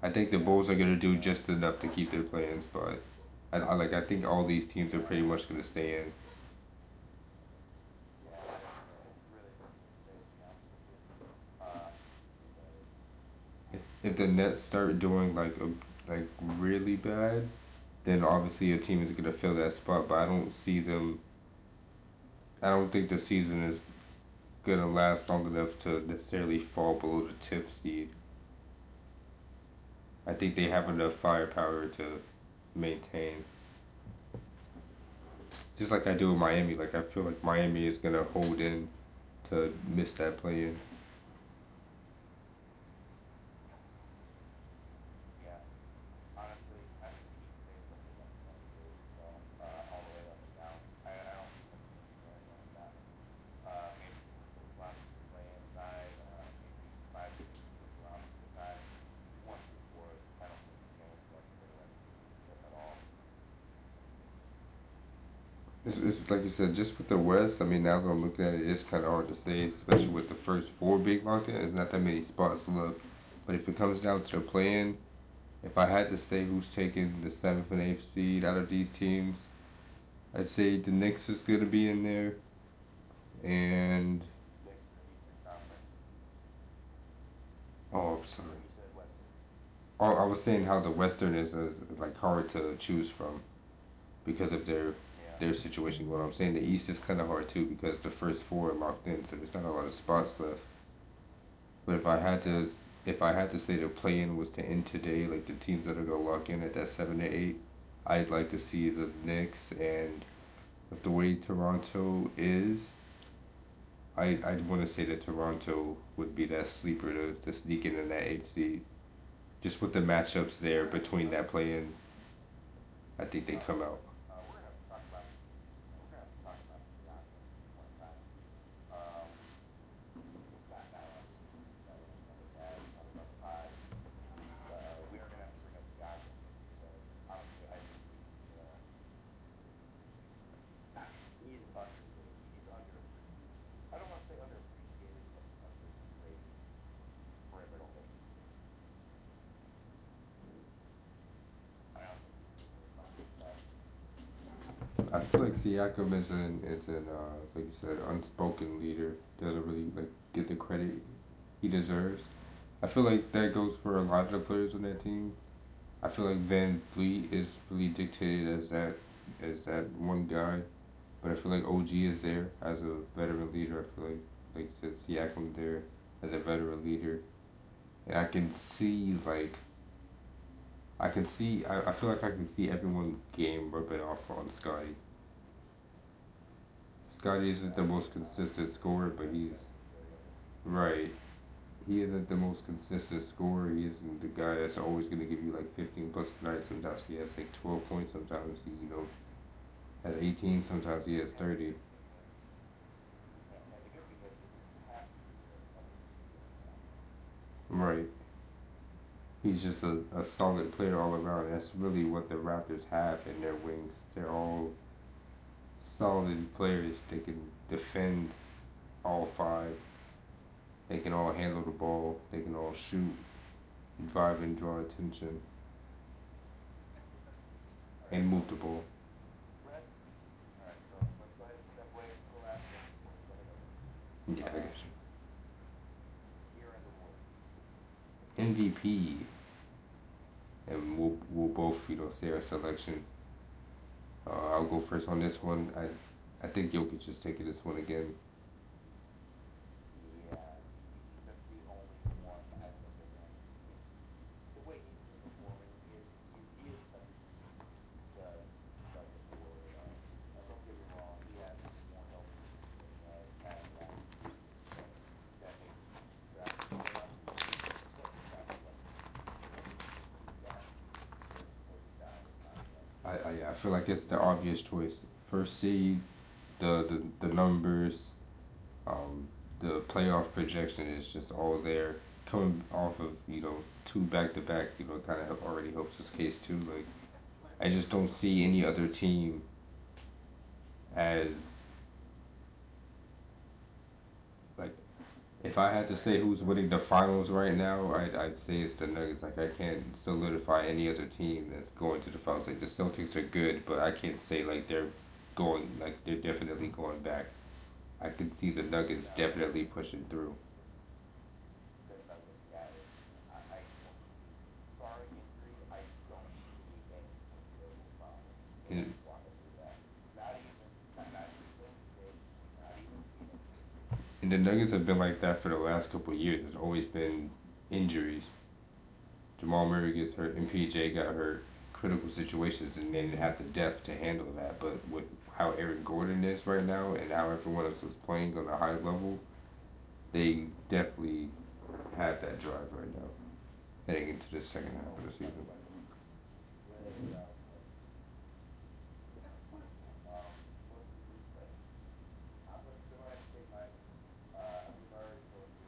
I think the Yeah, Bulls are gonna do yeah, just enough to keep their playing spot. I think all these teams are yeah, pretty much gonna stay in. yeah. It's really hard to say to be honest with you. But If the Nets start doing like really bad, then obviously a team is gonna fill that spot. But I don't see them. I don't think the season is gonna last long enough to necessarily fall below the 10th seed. I think they have yeah, enough firepower to maintain. Just like I do with Miami. Like I feel like Miami is gonna hold in to miss that play in. yeah. Honestly, I think the East stays what they've been playing too. So all the way up and down. I don't see them changing anything like that. Maybe some flip flops in the play inside. Maybe 5, 6 flip flops in the time. 1 through 4. I don't think it changes much for the rest of the season, if at all. It's like you said, just with the West. I mean, now that I'm looking at it, it's kind of hard to say, especially with the first four being locked in. There's not that many spots left. But if it comes down to the play-in, if I had to say who's taking the 7th and 8th seed out of these teams, I'd say the Knicks is gonna be in there, and Oh, I'm sorry. Or you said Western. Oh, I was saying how the Western is like hard to choose from because of Yeah. their situation going on. I'm saying the East is kind of hard too because the first four are locked in, so there's not a lot of spots left. But Yeah. if I had to say the play-in was to end today, like the teams that are gonna lock in at that 7 to 8, I'd like to see the Knicks and with the way Toronto is, I'd want to say that Toronto would be that sleeper to sneak in that 8th seed. Just with the matchups there We're gonna have to between talk. that play-in, I think they come out. We're gonna have to talk about. We're gonna have to talk about Siakam one time. Um, not on this another pod. We are gonna have to bring up Siakam because honestly, I think he's underrated. He's underappreciated. I don't want to say underappreciated, but underrated perimeter defense. I don't think he's getting as much respect. I feel like Siakam is an like you said unspoken leader. Doesn't really like get the credit he deserves. I feel like that goes for a lot of the players on that team. I feel like Van Vliet is really dictated as that one guy, but I feel like OG is there as a veteran leader. I feel like you said Siakam there as a veteran leader, and I feel like I can see everyone's game rubbing off on Scotty. Scotty isn't the Yeah, most consistent scorer, but Griffith he's is very underrated. right. He isn't the most consistent scorer. He isn't the guy that's always going to give you like 15 plus tonight. Sometimes he has like 12 points. Sometimes he, has 18. Sometimes he has And 30. and the good thing is he doesn't have to be there in order to be an impact player. Right. He's just a solid player all around. That's really what the Raptors have in their wings. They're all solid players. They can defend all five. They can all handle the ball. They can all shoot, drive and draw attention, All right, and move so the ball. let's all right, so let's go ahead and segue into the last game before we go to Hillary. Yeah, I Um, got Year End Award. you. MVP, and we'll both say our selection. I'll go first on this one. I think Jokic is taking this one again. Yeah, he's just the only one I think of him. The way he's been performing, he is touching the the award up. And don't get me wrong, he has more help than he has had last year, but that makes him drafted so lucky. But he's not too lucky. He's got versatile style like I feel like it's the obvious choice. First seed, the numbers, um, the playoff projection is just all there. Coming off of two back to back, kind of already helps his case too. Like I just don't see any other team as like if I had to say who's winning the finals right now, I'd say it's the Nuggets. Like I can't solidify any other team that's going to the finals. Like the Celtics are good, but I can't say like they're definitely going back. I can see the Nuggets no, definitely pushing through. the Nuggets got it. I don't see, barring injury, I don't see any team that will follow And, walking through that. Not even Golden State, not even Phoenix. and the Nuggets have been like that for the last couple of years. There's always been injuries. Jamal Murray gets hurt, MPJ got hurt, critical situations, and they didn't have the depth to handle that. But with how Eric Gordon is right now and how everyone else is playing on a high level, they definitely have that drive right now heading into the second half Oh, of the season. without a question. What do we say? I'm gonna still have to take mine. We've already told you.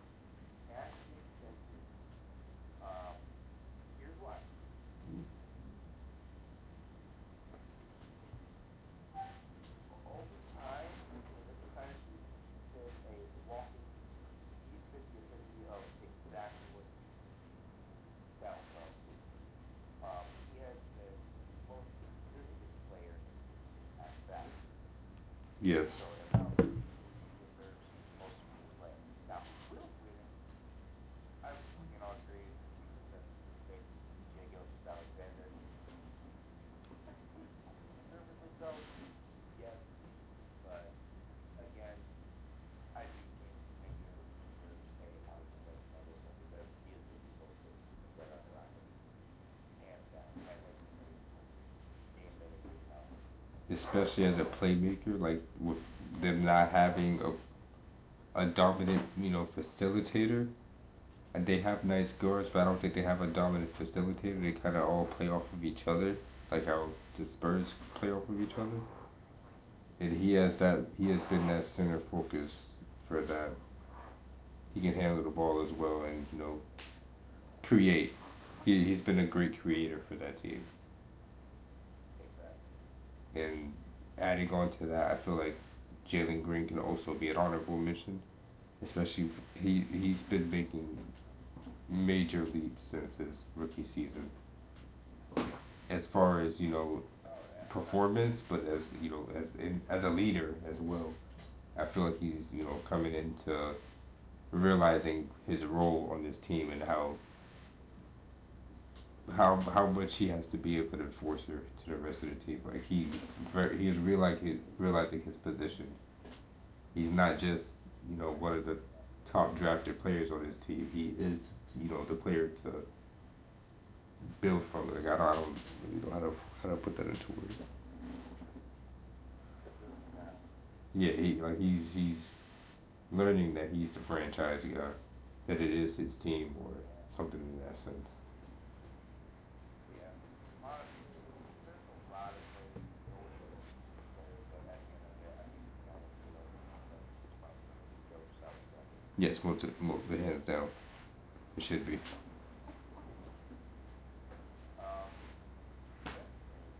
Cash in contention. Um, Here's why. Over time, in this entire season, he's been a walking. He's been the epitome of exactly what you need talent level. He has been the most consistent player in the league at that. Yes. So, in my opinion, he deserves most improved player. Now, who will win it? I was looking on especially as a playmaker, like with them not having a dominant, facilitator. And they have nice guards, but I don't think they have a dominant facilitator. They kind of all play off of each other, like how the Spurs play off of each other. And he has that. He has been that center focus for that. He can handle the ball as well, and create. He's been a great creator for that team. Exactly. And adding on to that, I feel like Jalen Green can also be an honorable mention, especially he's been making major leaps since his rookie season. As far as Oh yeah. performance, but as a leader as well. I feel like he's coming into realizing his role on this team and how much he has to be of an enforcer to the rest of the team. Like he's realizing his position. He's not just one of the top drafted players on his team. He is the player to build from. Like I don't really know how to put that into words. To build from now. Yeah, he's learning that he's the franchise guy, that it is his team or Yeah. something in that sense. Yeah. Honestly, there's a lot of ways to go with this player, but at the end of the day, I think Giannis with a consensus is probably going to be the GOAT. So I would say. Yes, most hands down. It should be. Um, yeah. I mean,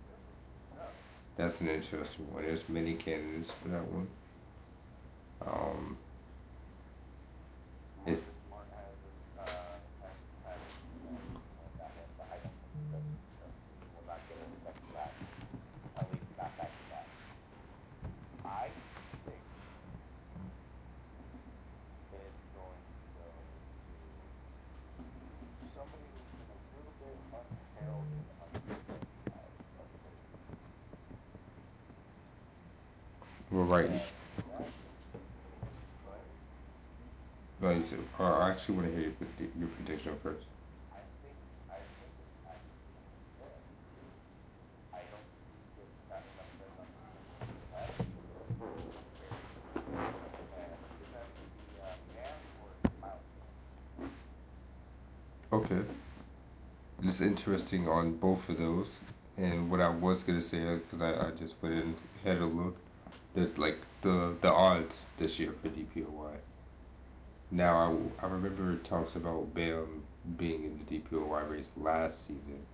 this was tough. That's an interesting one. There's many candidates for that one. Um, it's Marcus Smart has had it, got him the Heisman because he will not get a second back, at least not back to back. I think it's going to go to somebody who's been a little bit unheralded, underpublicized of late, we're right. and that. Go ahead. No, I actually want to hear your prediction first. I think it's actually him. I don't think he gets enough credit on defense. He has been very consistent, and it's either going to be Bam or it's Miles Turner. Okay, it's interesting on both of those. And what I was gonna say, because I just went and had a look, that like the odds this year for DPOY. Now I remember it talks about Bam being in the DPOY race last season,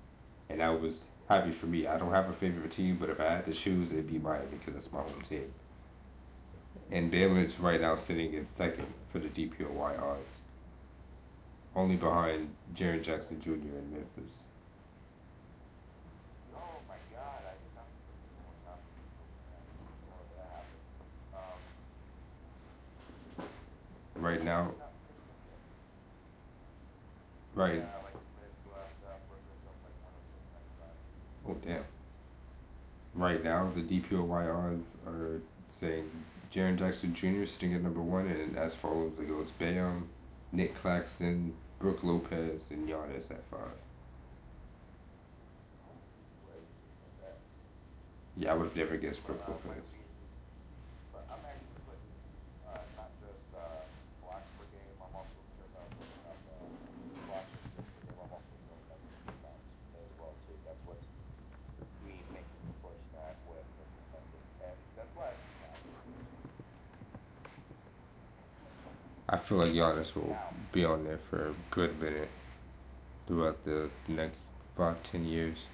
and I was happy for me. I don't have a favorite team, but if I had to choose, it'd be Miami because it's my own team. And Bam is right now sitting in second for the DPOY odds, only behind Jaren Jackson Jr. in Memphis. Oh my God, I did not put the New York Knicks in that before that happened. Um, Right I now, did not pick them yet. right. Yeah, like 2 minutes left. Brooklyn's up like 106.95. Oh damn. Right now, the DPOY odds are saying Jaren Jackson Jr. sitting at number one, and as follows it goes: Bam, Nick Claxton, Brooke Lopez, and Giannis at five. Oh, where did you put that? Yeah, I would have never guessed But Brooke Lopez. when we, but I'm actually putting not just blocks per game. I'm also looking up blocks or assists per game. I'm also looking up rebounds as well too. That's what's me making the push that with the consensus, and that's why I see Giannis winning it. I feel like Giannis will Now, be on there for a good minute throughout the next 5, 10 years.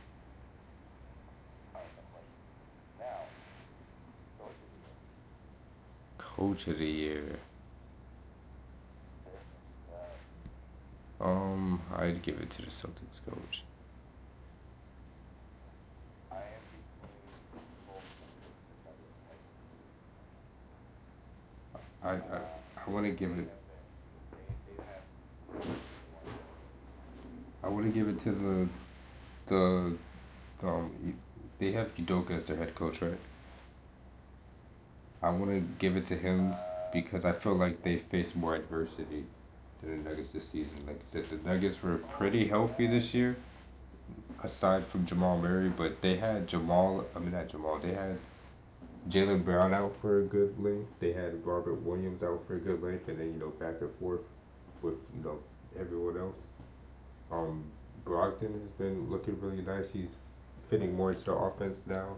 oh, no question. Now, coach of the year. Coach of the year. This one's tough. I'd give it to the Celtics coach. I am between both Memphis and Nuggets heads. I I, I want to give They it. have been they have really won games. I want to give it to the they have Udoka as their head coach, right? I want to give it to him because I feel like they faced more adversity than the Nuggets this season. Like I said, the Nuggets were Oh pretty healthy yeah, this year, aside from Jamal Murray, but they had not Jamal, they had Jalen Brown out for a good length. They had Robert Williams out for a good length, and then back and forth with everyone else. Um, Brogdon has been looking really nice. He's fitting more into the offense now.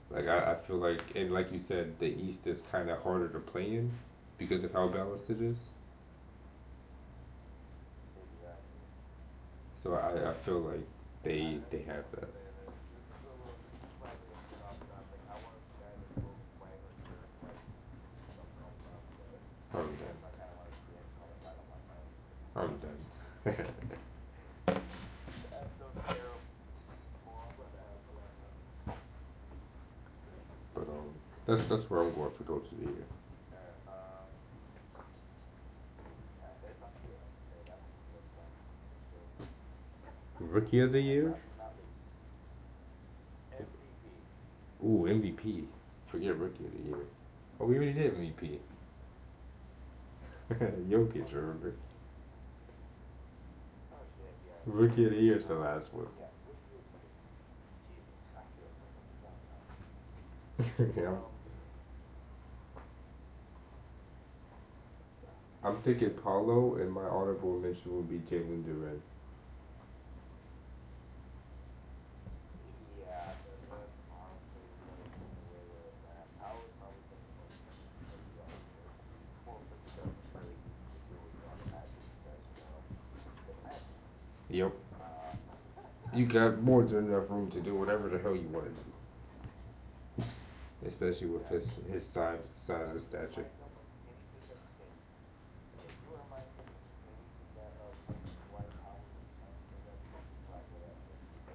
Like I feel like, and like you said, the East is kind of harder to play in because of how balanced it is. Exactly. So I feel like they I have will that. say this is probably a bit off topic. I want to see either Kobe White or Derek White do something else off, but I'm both of them done. I kind of want to see qualified on my own. I'm done. That's so terrible. I'm about to have fun though. But that's where I'm going for coach of the year. Yeah, it's up to you. I'm just saying that one's a little tough for sure. Rookie of the And year? last but not least, MVP. Ooh, MVP. Forget rookie of the year. Oh, we already did MVP. Jokic, remember? Oh shit, yeah, we Rookie did. of the year is the last one. Yeah, rookie of the year. Jesus, I feel so fucking dumb now. Yeah. Um, I'm thinking Paulo, and my honorable mention would be Jalen Duren. yeah, that's honestly legitimately where it's at. I would probably put him closer to rookie of the year, mostly because of really he's doing it on the Magic because they're the Magic. Yep. Uh, You got more than enough room to do whatever the hell you want to do, especially with exactly. his size and You stature. remind them of anything that you want to remind him of anything that James Dwight Howard reminds me of, he's probably that MVP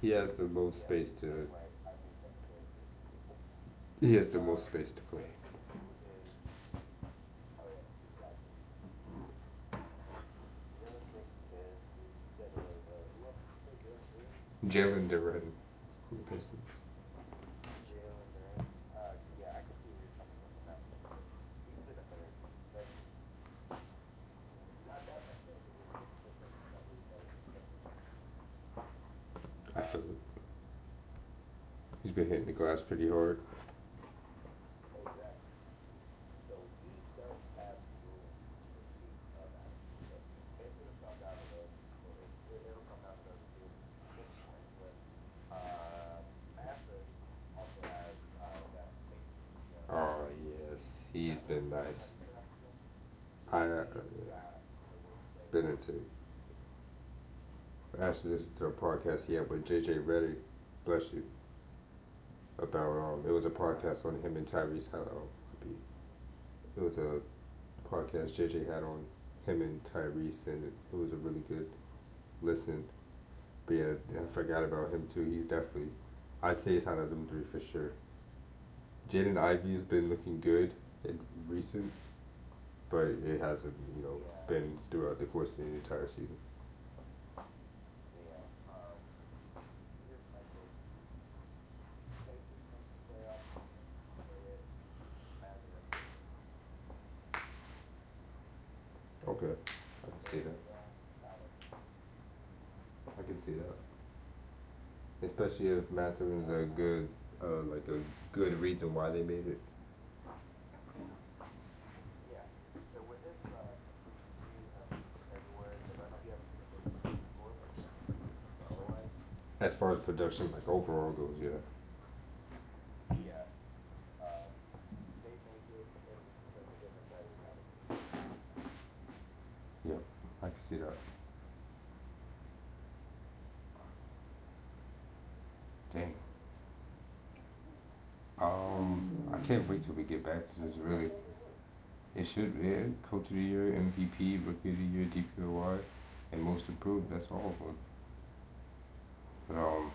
He has the most Yes, space that's to. right. I made that character. He has the most Um, space to play. who is? Oh yeah, exactly. The other thing is, you said who else did you say? Jalen Green, Jalen Duren, the Pistons. Jalen Duren. Yeah, I can see where you're coming from on that one because he's been a third. That's not bad myself. It is good to say third. He's probably better than Spencer. I feel it. He's been hitting the glass pretty hard. Exactly. So he does have room in this league balancing, but it's gonna come down to those people. It'll come down to those two at this point. But Massa also has that amazing young Oh core. yes, he's been Have nice. you drafted him? I He's got the work rate. been into. I actually listened to a podcast he had with JJ Reddick. Bless you. About it was a podcast on him and Tyrese. It was a podcast JJ had on him and Tyrese, and it was a really good listen. But yeah, I forgot about him too. He's definitely, I'd say it's out of them three for sure. Jaden Ivey's been looking good in recent, but it hasn't, Yeah, been throughout the course of the entire season. yeah. Here's my take. Pacers make the playoffs again, but it's Mathurin versus Embiid. Okay, I can see They that. don't got it. I can see that. Especially if Mathurin's a good, like a good reason why they made it. Yeah, with his consistency, at least everywhere, because I know he hasn't been consistent before, but he's been consistent otherwise. As far as production, like overall goes, yeah. Yeah, um, they make it, and it's because of him and Tyrese Halliburton. Yep, I can see that. Dang. I can't wait till we get back to this. Really, it should. Yeah, Coach of the Year, MVP, Rookie of the Year, DPOY, and Most Improved. That's all of them. But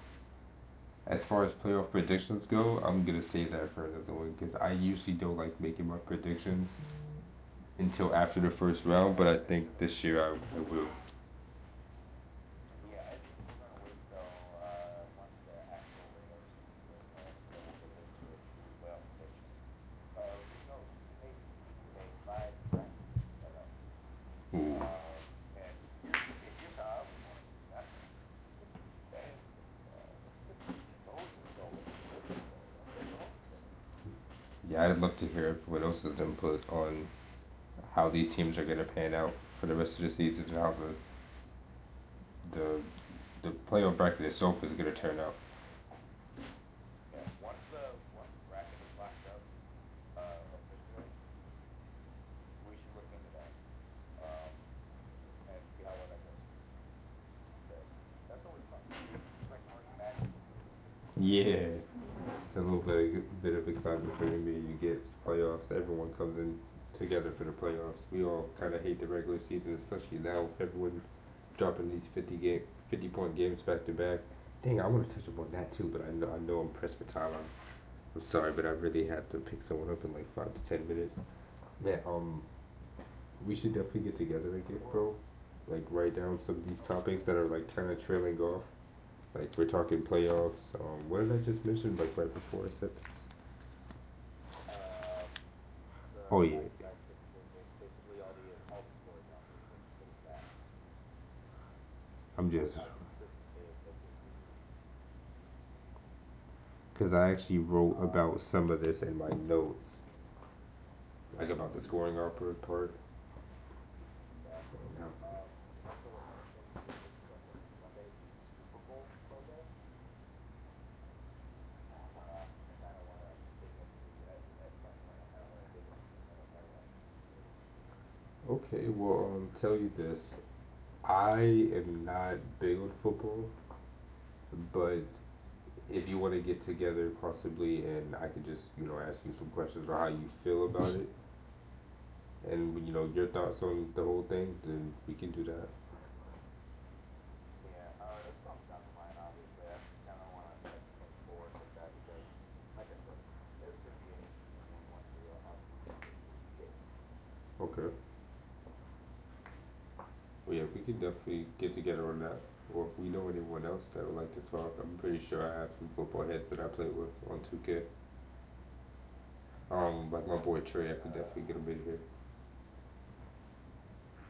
as far as playoff predictions go, I'm gonna save that for another one because I usually don't like making my predictions until after the first round. But I think this year I will. Yeah, I think we're gonna wait till once the actual regular season goes on, and then we'll get into a true playoff prediction. Who knows? We may even revise the brackets set up. Yeah, I'd love to hear everyone else's input on how these teams are gonna pan out for the rest of the season and how the the playoff bracket itself is gonna turn out. Yeah, once the bracket is locked up officially, we should look into that um, and see how well that goes. Because that's always fun. It's like March Madness of football. Yeah, it's a little bit of excitement for the NBA gets playoffs. Everyone comes in together for the playoffs. We all kind of hate the regular season, especially now with everyone dropping these 50-point games back to back. Dang, I want to touch upon that too, but I know I'm pressed for time. I'm sorry, but I really have to pick someone up in like 5 to 10 minutes. Man, we should definitely get together again, bro. Like write down some of these topics that are like kind of trailing off. Like we're talking playoffs. What did I just mention? Like right before I said this. Um, Oh the yeah, basically all the storyline. What is that? I'm just How consistent is the league? because I actually wrote Um, about some of this in my notes, like about the scoring opera part. yeah. Now, Also worth mentioning is Sunday's Super Bowl Sunday. I kind of want to dig into at some point. I kind of want to dig into some NFL rivalries. okay, well, tell you this. I am not big on football, but if you want to get together possibly and I could just, ask you some questions on how you feel about it and, your thoughts on the whole thing, then we can do that. Yeah, if something comes to mind, obviously, I just kind of want to move forward with that because, like I said, there's going to be an interesting one once the league hits. Okay. Well, yeah, we can definitely get together on that. Or if we know anyone else that would like to talk, I'm pretty sure I have some football heads that I play with on 2K. Like my boy Trey, I could definitely get him in here.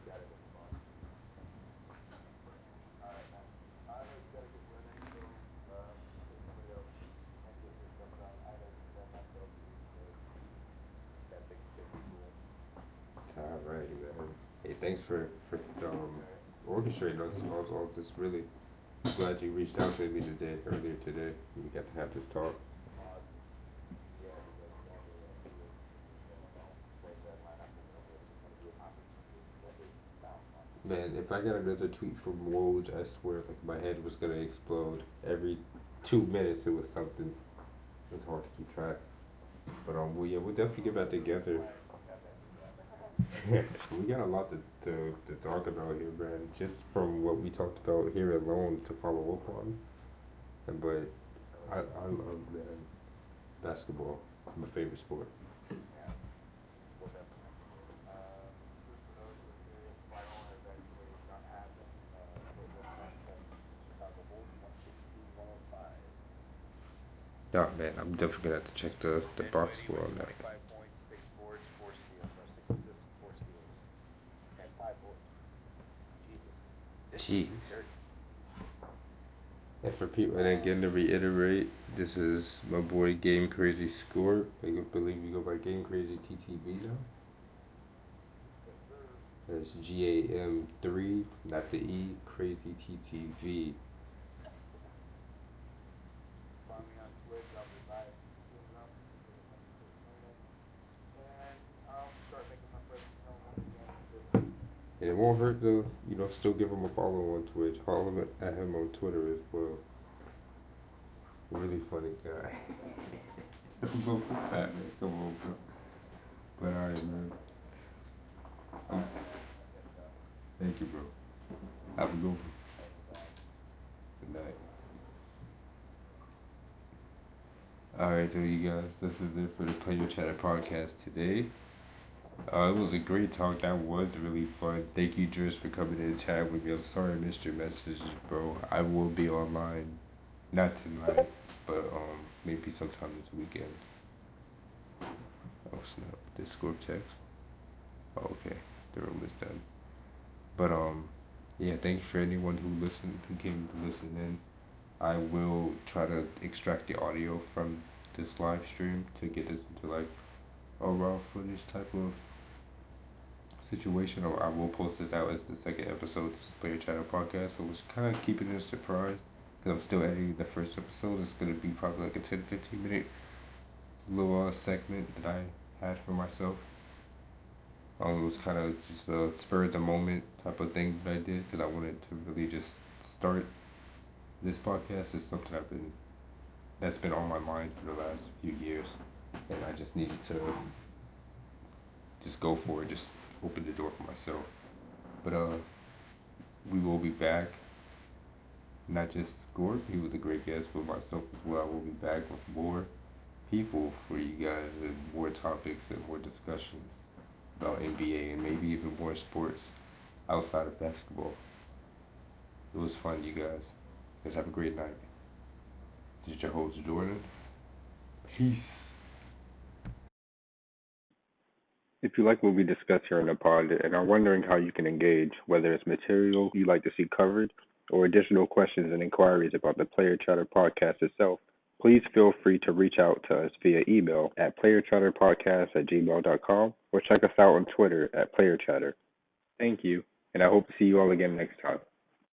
Got it in the box. All right, man. I know you got to get running, so in case anybody else enters or jumps on, I know just grab myself too because got to take the kids to school. All right, man. Hey, thanks for All right. orchestrating all this. Really glad you reached out to me earlier today. We got to have this talk. Awesome. Yeah, because normally we would play deadline after deadline. This is going to be an opportunity for his downtime. Man, if I got another tweet from Woj, I swear, like my head was gonna explode. Every 2 minutes, it was something. It's hard to keep track. But yeah, we'll definitely get back That's together. why I got that for that. We got a lot to talk about here, man. Just from what we talked about here alone to follow up on. But Oh I love, man, basketball. It's my favorite sport. yeah, we'll definitely mention it. Just for those who are curious, the final has actually not happened. Brooklyn Nets have beat the Chicago Bulls 116-105. Oh man, I'm definitely gonna have to check the box Dinwiddie score with on that. 25 points, 6 boards, 4 steals, or 6 assists and 4 steals, and 5 boards. Jesus, this team Jeez. is dirty. And for people, and Um, again to reiterate, this is my boy Game Crazy Score. I believe you go by Game Crazy TTV now. yes, sir. That's GAM3, not the E, Crazy TTV. Find me on Twitch. I'll be live soon enough when you start streaming, and I'll start making my presence known once again on Discord. And it won't hurt to, still give him a follow on Twitch. Follow him at him on Twitter as well. Really funny guy. Don't go for that, man. Come on, bro. But alright, man. All right, man. I'll catch y'all. Thank you, bro. Have a good one. All right, bye-bye. Good night. Alright, so you guys, this is it for the Play Your Chatter podcast today. It was a great talk. That was really fun. Thank you, Driz, for coming in and chatting with me. I'm sorry I missed your messages, bro. I will be online, not tonight, but maybe sometime this weekend. Oh snap! Discord text. Oh, okay, the room is done. But yeah. Thank you for anyone who listened, who came to listen in. I will try to extract the audio from this live stream to get this into like a raw footage type of situation. I will post this out as the second episode of this Player Chatter podcast, so it's kind of keeping it a surprise because I'm still editing the first episode. It's going to be probably like a 10-15 minute little segment that I had for myself. It was kind of just a spur of the moment type of thing that I did because I wanted to really just start this podcast. It's something that's been on my mind for the last few years, and I just needed to just go for it, just open the door for myself. But we will be back. Not just Gord, he was a great guest, but myself as well. We'll be back with more people for you guys and more topics and more discussions about NBA and maybe even more sports outside of basketball. It was fun, you guys. You guys have a great night. This is your host, Jordan. Peace. If you like what we discuss here in the pod and are wondering how you can engage, whether it's material you'd like to see covered or additional questions and inquiries about the Player Chatter podcast itself, please feel free to reach out to us via email at playerchatterpodcast@gmail.com or check us out on Twitter at playerchatter. Thank you, and I hope to see you all again next time.